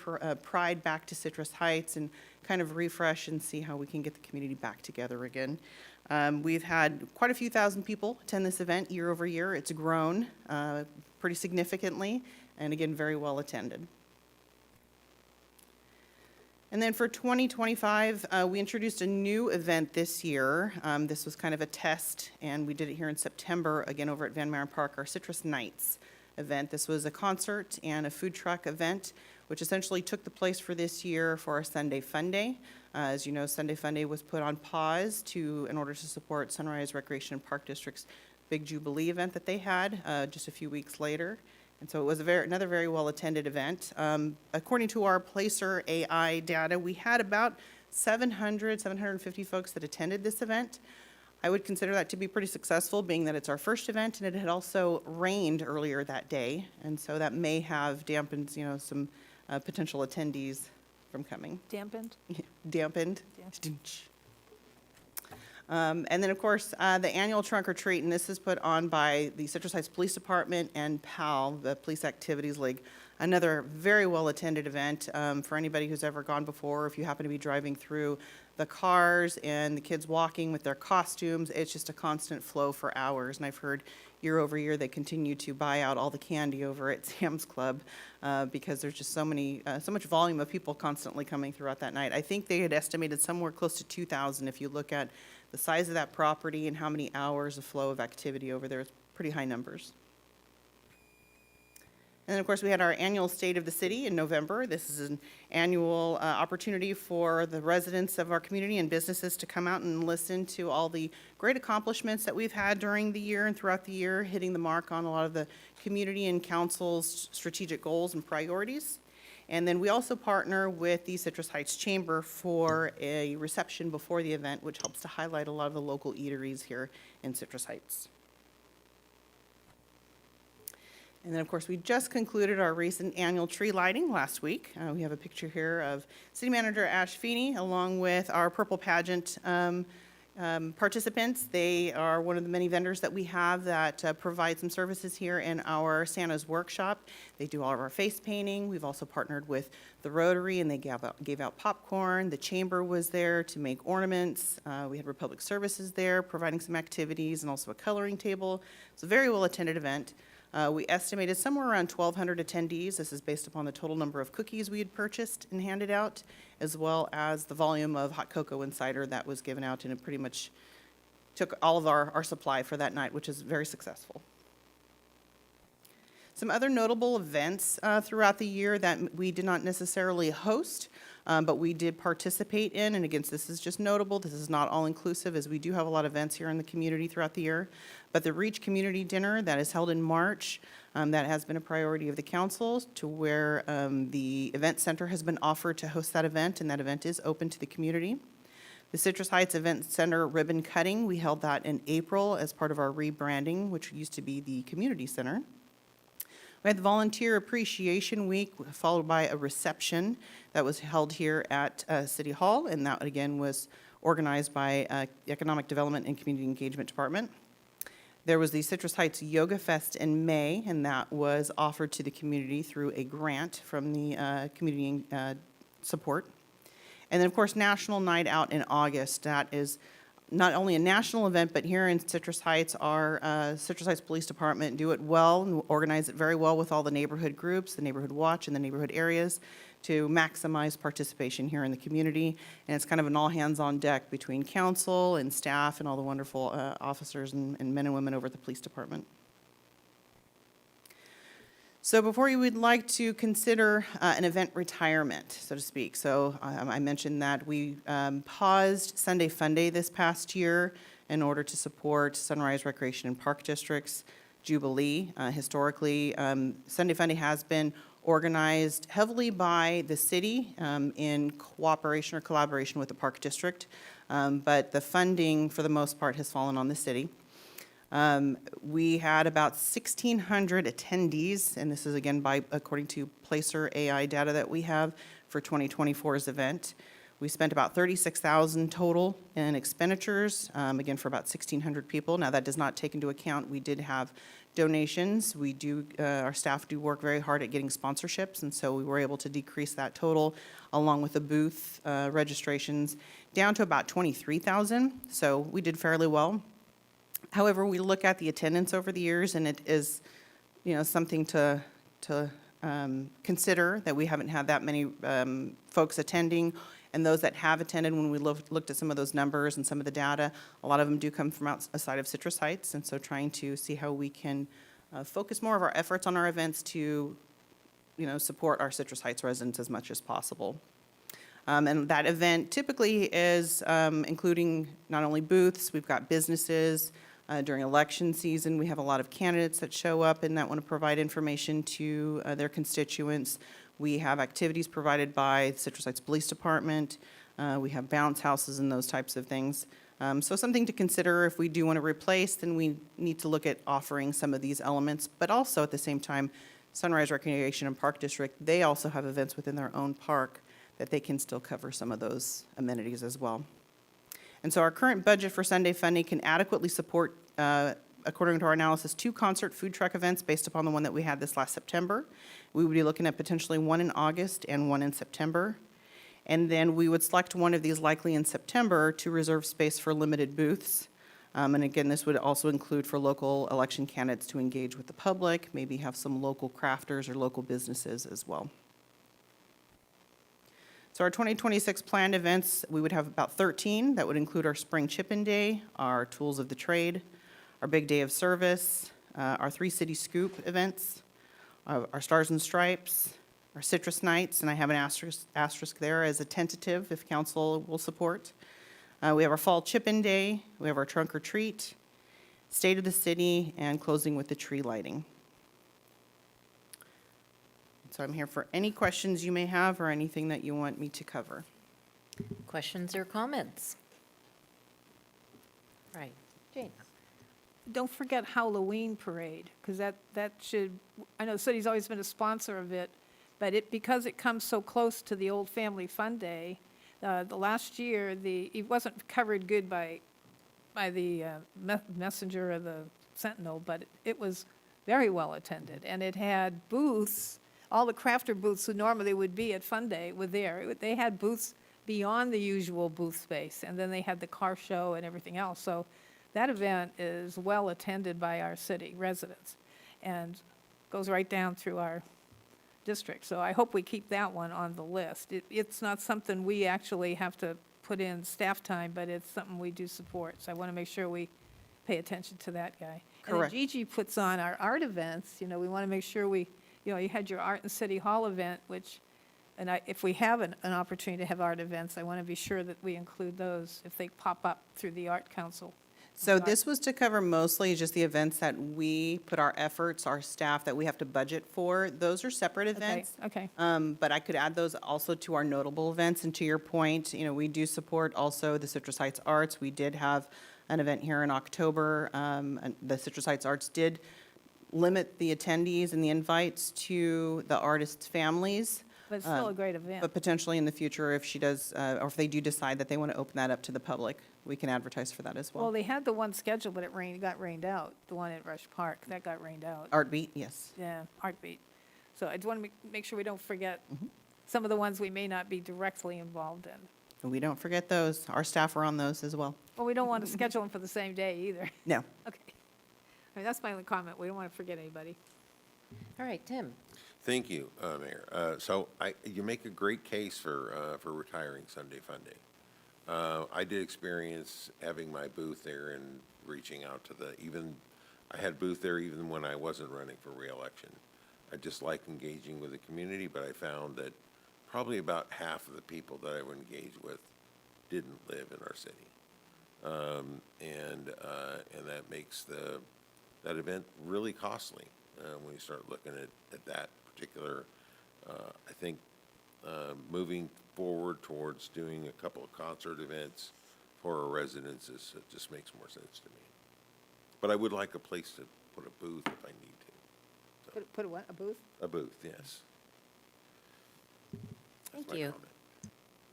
pride back to Citrus Heights and kind of refresh and see how we can get the community back together again. We've had quite a few thousand people attend this event year over year. It's grown pretty significantly, and again, very well attended. And then for 2025, we introduced a new event this year. This was kind of a test, and we did it here in September, again over at Van Maren Park, our Citrus Nights. event. This was a concert and a food truck event, which essentially took the place for this year for our Sunday Fun Day. As you know, Sunday Fun Day was put on pause in order to support Sunrise Recreation and Park District's big Jubilee event that they had just a few weeks later. And so it was another very well-attended event. According to our Placer AI data, we had about 750 folks that attended this event. I would consider that to be pretty successful, being that it's our first event, and it had also rained earlier that day, and so that may have dampened, some potential attendees from coming. Dampened? Dampened. And then, of course, the annual trunk or treat, and this is put on by the Citrus Heights Police Department and PAL, the Police Activities League. Another very well-attended event for anybody who's ever gone before. If you happen to be driving through the cars and the kids walking with their costumes, it's just a constant flow for hours. And I've heard year over year they continue to buy out all the candy over at Sam's Club because there's just so much volume of people constantly coming throughout that night. I think they had estimated somewhere close to 2,000 if you look at the size of that property and how many hours of flow of activity over there. It's pretty high numbers. And then, of course, we had our annual State of the City in November. This is an annual opportunity for the residents of our community and businesses to come out and listen to all the great accomplishments that we've had during the year and throughout the year, hitting the mark on a lot of the community and council's strategic goals and priorities. And then we also partner with the Citrus Heights Chamber for a reception before the event, which helps to highlight a lot of the local eateries here in Citrus Heights. And then, of course, we just concluded our recent annual tree lighting last week. We have a picture here of City Manager Ash Feeney along with our Purple Pageant participants. They are one of the many vendors that we have that provide some services here in our Santa's Workshop. They do all of our face painting. We've also partnered with the Rotary, and they gave out popcorn. The Chamber was there to make ornaments. We had Republic Services there providing some activities and also a coloring table. It's a very well-attended event. We estimated somewhere around 1,200 attendees. This is based upon the total number of cookies we had purchased and handed out, as well as the volume of hot cocoa and cider that was given out, and it pretty much took all of our supply for that night, which is very successful. Some other notable events throughout the year that we did not necessarily host, but we did participate in, and again, this is just notable. This is not all-inclusive, as we do have a lot of events here in the community throughout the year. But the Reach Community Dinner that is held in March, that has been a priority of the council, to where the event center has been offered to host that event, and that event is open to the community. The Citrus Heights Event Center ribbon cutting, we held that in April as part of our rebranding, which used to be the community center. We had the Volunteer Appreciation Week, followed by a reception that was held here at City Hall, and that again was organized by the Economic Development and Community Engagement Department. There was the Citrus Heights Yoga Fest in May, and that was offered to the community through a grant from the community support. And then, of course, National Night Out in August. That is not only a national event, but here in Citrus Heights, our Citrus Heights Police Department do it well and organize it very well with all the neighborhood groups, the Neighborhood Watch, and the neighborhood areas to maximize participation here in the community. And it's kind of an all-hands-on-deck between council and staff and all the wonderful officers and men and women over at the police department. So before you would like to consider an event retirement, so to speak. So I mentioned that we paused Sunday Fun Day this past year in order to support Sunrise Recreation and Park District's Jubilee. Historically, Sunday Fun Day has been organized heavily by the city in cooperation or collaboration with the Park District, but the funding, for the most part, has fallen on the city. We had about 1,600 attendees, and this is again according to Placer AI data that we have for 2024's event. We spent about $36,000 total in expenditures, again for about 1,600 people. Now that does not take into account, we did have donations. We do, our staff do work very hard at getting sponsorships, and so we were able to decrease that total along with the booth registrations down to about 23,000. So we did fairly well. However, we look at the attendance over the years, and it is, something to consider that we haven't had that many folks attending. And those that have attended, when we looked at some of those numbers and some of the data, a lot of them do come from outside of Citrus Heights, and so trying to see how we can focus more of our efforts on our events to, support our Citrus Heights residents as much as possible. And that event typically is including not only booths, we've got businesses. During election season, we have a lot of candidates that show up and that want to provide information to their constituents. We have activities provided by the Citrus Heights Police Department. We have bounce houses and those types of things. So something to consider if we do want to replace, then we need to look at offering some of these elements. But also at the same time, Sunrise Recreation and Park District, they also have events within their own park that they can still cover some of those amenities as well. And so our current budget for Sunday funding can adequately support, according to our analysis, 2 concert food truck events based upon the one that we had this last September. We would be looking at potentially one in August and one in September. And then we would select one of these likely in September to reserve space for limited booths. And again, this would also include for local election candidates to engage with the public, maybe have some local crafters or local businesses as well. So our 2026 planned events, we would have about 13. That would include our Spring Chip-In Day, our Tools of the Trade, our Big Day of Service, our 3 City Scoop events, our Stars and Stripes, our Citrus Nights, and I have an asterisk there as a tentative if council will support. We have our Fall Chip-In Day, we have our Trunk or Treat, State of the City, and closing with the tree lighting. So I'm here for any questions you may have or anything that you want me to cover. Questions or comments? Right. Jane? Don't forget Halloween Parade, because that should, I know the city's always been a sponsor of it, but because it comes so close to the Old Family Fun Day, the last year, it wasn't covered good by the Messenger or the Sentinel, but it was very well attended, and it had booths. All the crafter booths who normally would be at Fun Day were there. They had booths beyond the usual booth space, and then they had the car show and everything else. So that event is well attended by our city residents and goes right down through our district. So I hope we keep that one on the list. It's not something we actually have to put in staff time, but it's something we do support. So I want to make sure we pay attention to that guy. Correct. And then Gigi puts on our art events. We want to make sure you had your Art in City Hall event, and if we have an opportunity to have art events, I want to be sure that we include those if they pop up through the Art Council. So this was to cover mostly just the events that we put our efforts, our staff that we have to budget for. Those are separate events. Okay. But I could add those also to our notable events. And to your point, we do support also the Citrus Heights Arts. We did have an event here in October. And the Citrus Heights Arts did limit the attendees and the invites to the artists' families. But it's still a great event. But potentially in the future, if she does, or if they do decide that they want to open that up to the public, we can advertise for that as well. Well, they had the one scheduled, but it got rained out, the one at Rush Park. That got rained out. Art Beat, yes. Yeah, Art Beat. So I just want to make sure we don't forget some of the ones we may not be directly involved in. And we don't forget those. Our staff are on those as well. Well, we don't want to schedule them for the same day either. No. Okay. That's my only comment. We don't want to forget anybody. All right, Tim? Thank you, Mayor. So you make a great case for retiring Sunday Fun Day. I did experience having my booth there and reaching out to I had booth there even when I wasn't running for reelection. I just like engaging with the community, but I found that probably about half of the people that I would engage with didn't live in our city. And that makes that event really costly when you start looking at that particular. I think moving forward towards doing a couple of concert events for our residents it just makes more sense to me. But I would like a place to put a booth if I need to. Put a what, a booth? A booth, yes. Thank That's my you. comment.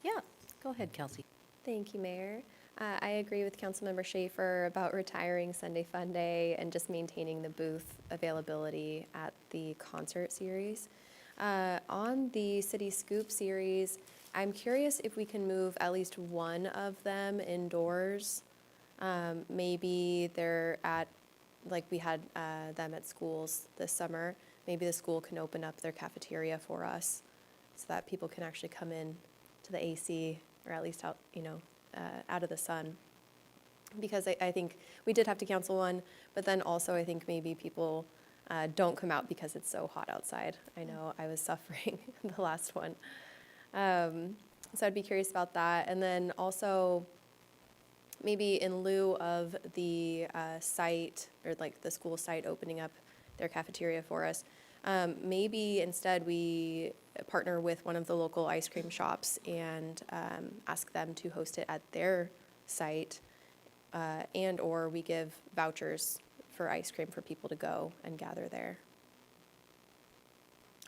Yeah, go ahead, Kelsey. Thank you, Mayor. I agree with Councilmember Schaefer about retiring Sunday Fun Day and just maintaining the booth availability at the concert series. On the City Scoop series, I'm curious if we can move at least one of them indoors. Maybe they're at, like we had them at schools this summer. Maybe the school can open up their cafeteria for us so that people can actually come in to the AC or at least out, out of the sun. Because I think we did have to cancel one, but then also I think maybe people don't come out because it's so hot outside. I know I was suffering the last one. So I'd be curious about that. And then also, maybe in lieu of the site, or like the school site opening up their cafeteria for us, maybe instead we partner with one of the local ice cream shops and ask them to host it at their site, and/or we give vouchers for ice cream for people to go and gather there.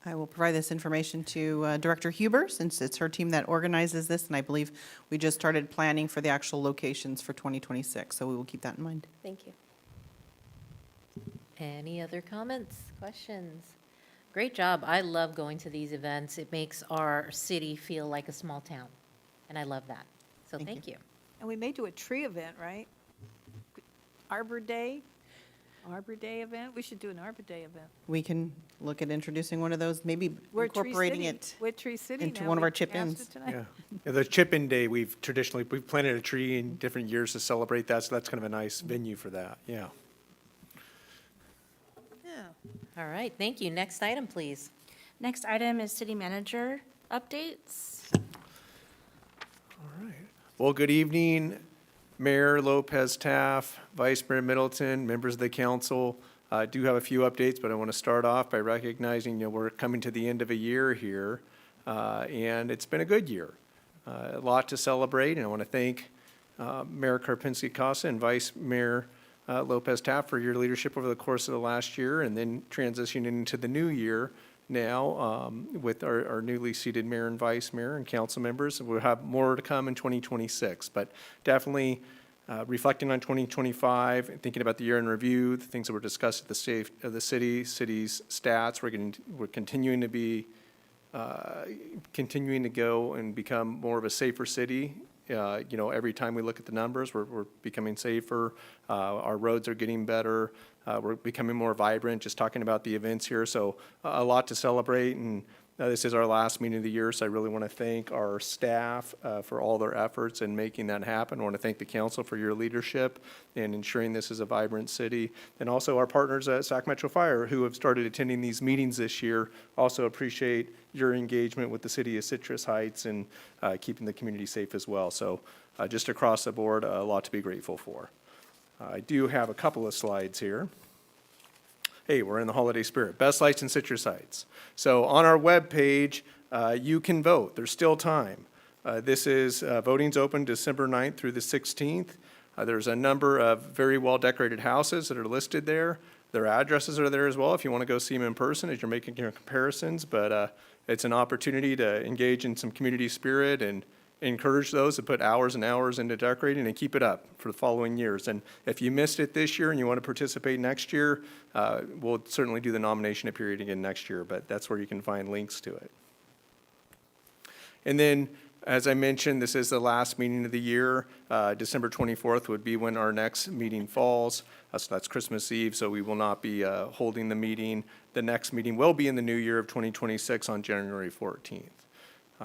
I will provide this information to Director Huber, since it's her team that organizes this, and I believe we just started planning for the actual locations for 2026, so we will keep that in mind. Thank you. Any other comments, questions? Great job. I love going to these events. It makes our city feel like a small town, and I love that. So thank you. And we may do a tree event, right? Arbor Day event? We should do an Arbor Day event. We can look at introducing one of those, maybe We're Tree incorporating City. it. We're Tree City into now. one of We our passed chip-ins. it tonight. Yeah. Yeah, the Chip-In Day, we've planted a tree in different years to celebrate that, so that's kind of a nice venue for that, yeah. Yeah. All right, thank you. Next item, please. Next item is city manager updates. All right. Well, good evening, Mayor Lopez Taff, Vice Mayor Middleton, members of the council. I do have a few updates, but I want to start off by recognizing, we're coming to the end of a year here, and it's been a good year. A lot to celebrate, and I want to thank Mayor Karpinski-Costa and Vice Mayor Lopez Taft for your leadership over the course of the last year, and then transitioning into the new year now with our newly seated mayor and vice mayor and council members. We'll have more to come in 2026, but definitely reflecting on 2025 and thinking about the year in review, the things that were discussed at the city's stats. We're continuing to be continuing to go and become more of a safer city. Every time we look at the numbers, we're becoming safer. Our roads are getting better. We're becoming more vibrant, just talking about the events here. So a lot to celebrate, and this is our last meeting of the year, so I really want to thank our staff for all their efforts in making that happen. I want to thank the council for your leadership in ensuring this is a vibrant city, and also our partners at Sac Metro Fire who have started attending these meetings this year. Also appreciate your engagement with the city of Citrus Heights and keeping the community safe as well. So just across the board, a lot to be grateful for. I do have a couple of slides here. Hey, we're in the holiday spirit. Best lights in Citrus Heights. So on our webpage, you can vote. There's still time. Voting's open December 9th through the 16th. There's a number of very well-decorated houses that are listed there. Their addresses are there as well if you want to go see them in person as you're making your comparisons. But it's an opportunity to engage in some community spirit and encourage those to put hours and hours into decorating and keep it up for the following years. And if you missed it this year and you want to participate next year, we'll certainly do the nomination period again next year, but that's where you can find links to it. And then, as I mentioned, this is the last meeting of the year. December 24th would be when our next meeting falls. So that's Christmas Eve, so we will not be holding the meeting. The next meeting will be in the new year of 2026 on January 14th.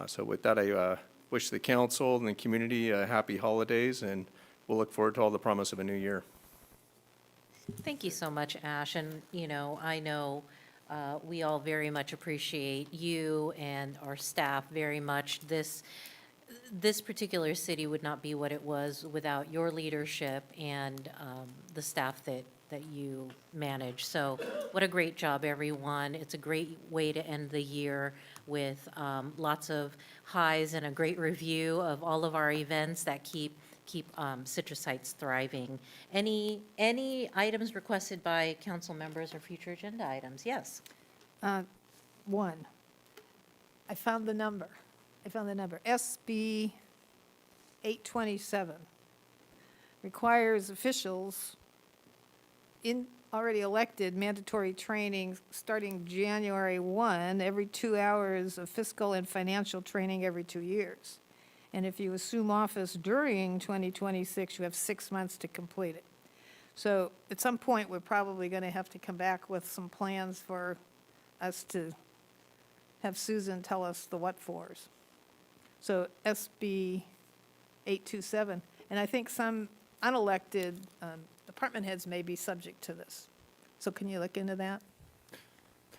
So with that, I wish the council and the community happy holidays, and we'll look forward to all the promise of a new year. Thank you so much, Ash. And, I know we all very much appreciate you and our staff very much. This particular city would not be what it was without your leadership and the staff that you manage. So what a great job, everyone. It's a great way to end the year with lots of highs and a great review of all of our events that keep Citrus Heights thriving. Any items requested by council members or future agenda items? Yes. One. I found the number. SB 827 requires officials already elected mandatory training starting January 1, every 2 hours of fiscal and financial training every 2 years. And if you assume office during 2026, you have 6 months to complete it. So at some point, we're probably going to have to come back with some plans for us to have Susan tell us the what-fors. So SB 827, and I think some unelected department heads may be subject to this. So can you look into that?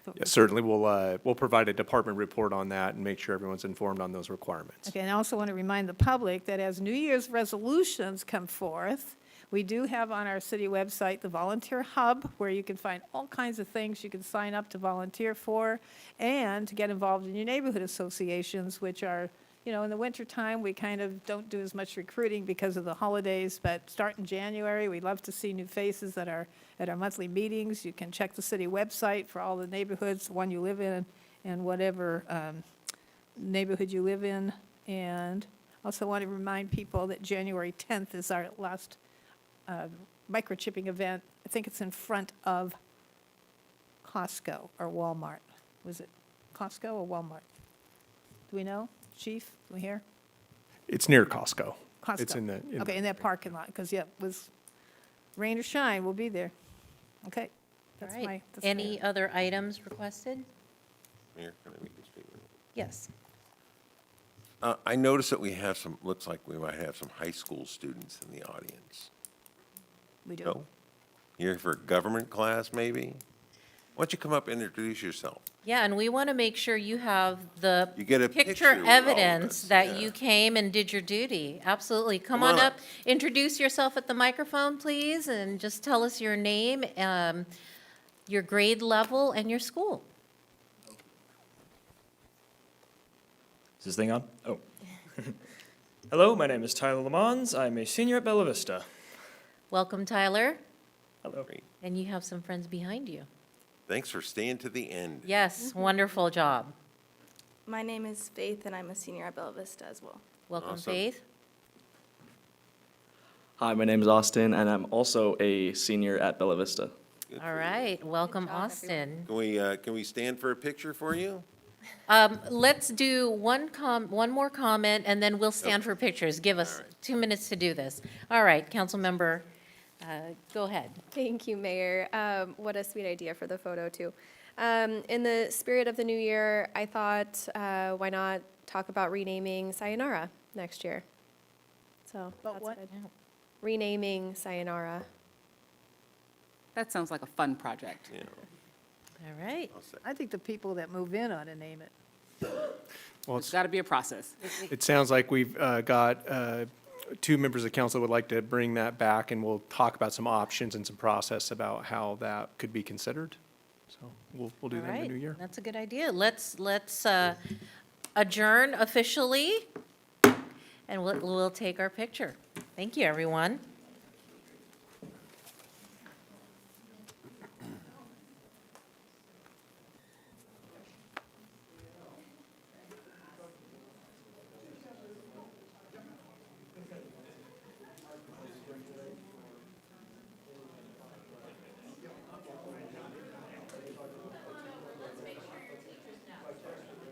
Yeah, certainly, we'll provide a department report on that and make sure everyone's informed on those requirements. Okay, and I also want to remind the public that as New Year's resolutions come forth, we do have on our city website the Volunteer Hub, where you can find all kinds of things you can sign up to volunteer for and to get involved in your neighborhood associations, which are, you know, in the wintertime, we kind of don't do as much recruiting because of the holidays, but start in January, we'd love to see new faces at our monthly meetings. You can check the city website for all the neighborhoods, the one you live in, and whatever neighborhood you live in. And also want to remind people that January 10th is our last microchipping event. I think it's in front of Costco or Walmart. Was it Costco or Walmart? Do we know? Chief, do we hear? It's near Costco. Costco. It's in the. Okay, in that parking lot, because, yeah, it was rain or shine, we'll be there. Okay. All That's right. that's Any other items requested? Mayor, can I make a statement? Yes. I noticed that we have some, looks like we might have some high school students in the audience. We do. No? You're here for a government class, maybe? Why don't you come up and introduce yourself? Yeah, and we want to make sure you have the You get a picture picture with all of evidence us, that yeah. you came and did your duty. Absolutely. Come Come on on up, up. introduce yourself at the microphone, please, and just tell us your name, your grade level, and your school. Is this thing on? Oh. Hello, my name is Tyler Lamons. I'm a senior at Bella Vista. Welcome, Tyler, Hello. Great. and you have some friends behind you. Thanks for staying to the end. Yes, wonderful job. My name is Faith, and I'm a senior at Bella Vista as well. Welcome, Awesome. Faith. Hi, my name is Austin, and I'm also a senior at Bella Vista. Good All for you. right, welcome, Austin. Can we stand for a picture for you? Let's do one more comment, and then we'll stand for pictures. Give us All right. 2 minutes to do this. All right, Councilmember, go ahead. Thank you, Mayor. What a sweet idea for the photo, too. In the spirit of the new year, I thought, why not talk about renaming Sayonara next year? So But that's what? good. Renaming Sayonara. That sounds like a fun project. Yeah, All right. I'll say. I think the people that move in ought to name it. Well, It's got to be a process. it sounds like we've got two members of council would like to bring that back, and we'll talk about some options and some process about how that could be considered. So we'll do All that in the right, new year. that's a good idea. Let's adjourn officially, and we'll take our picture. Thank you, everyone.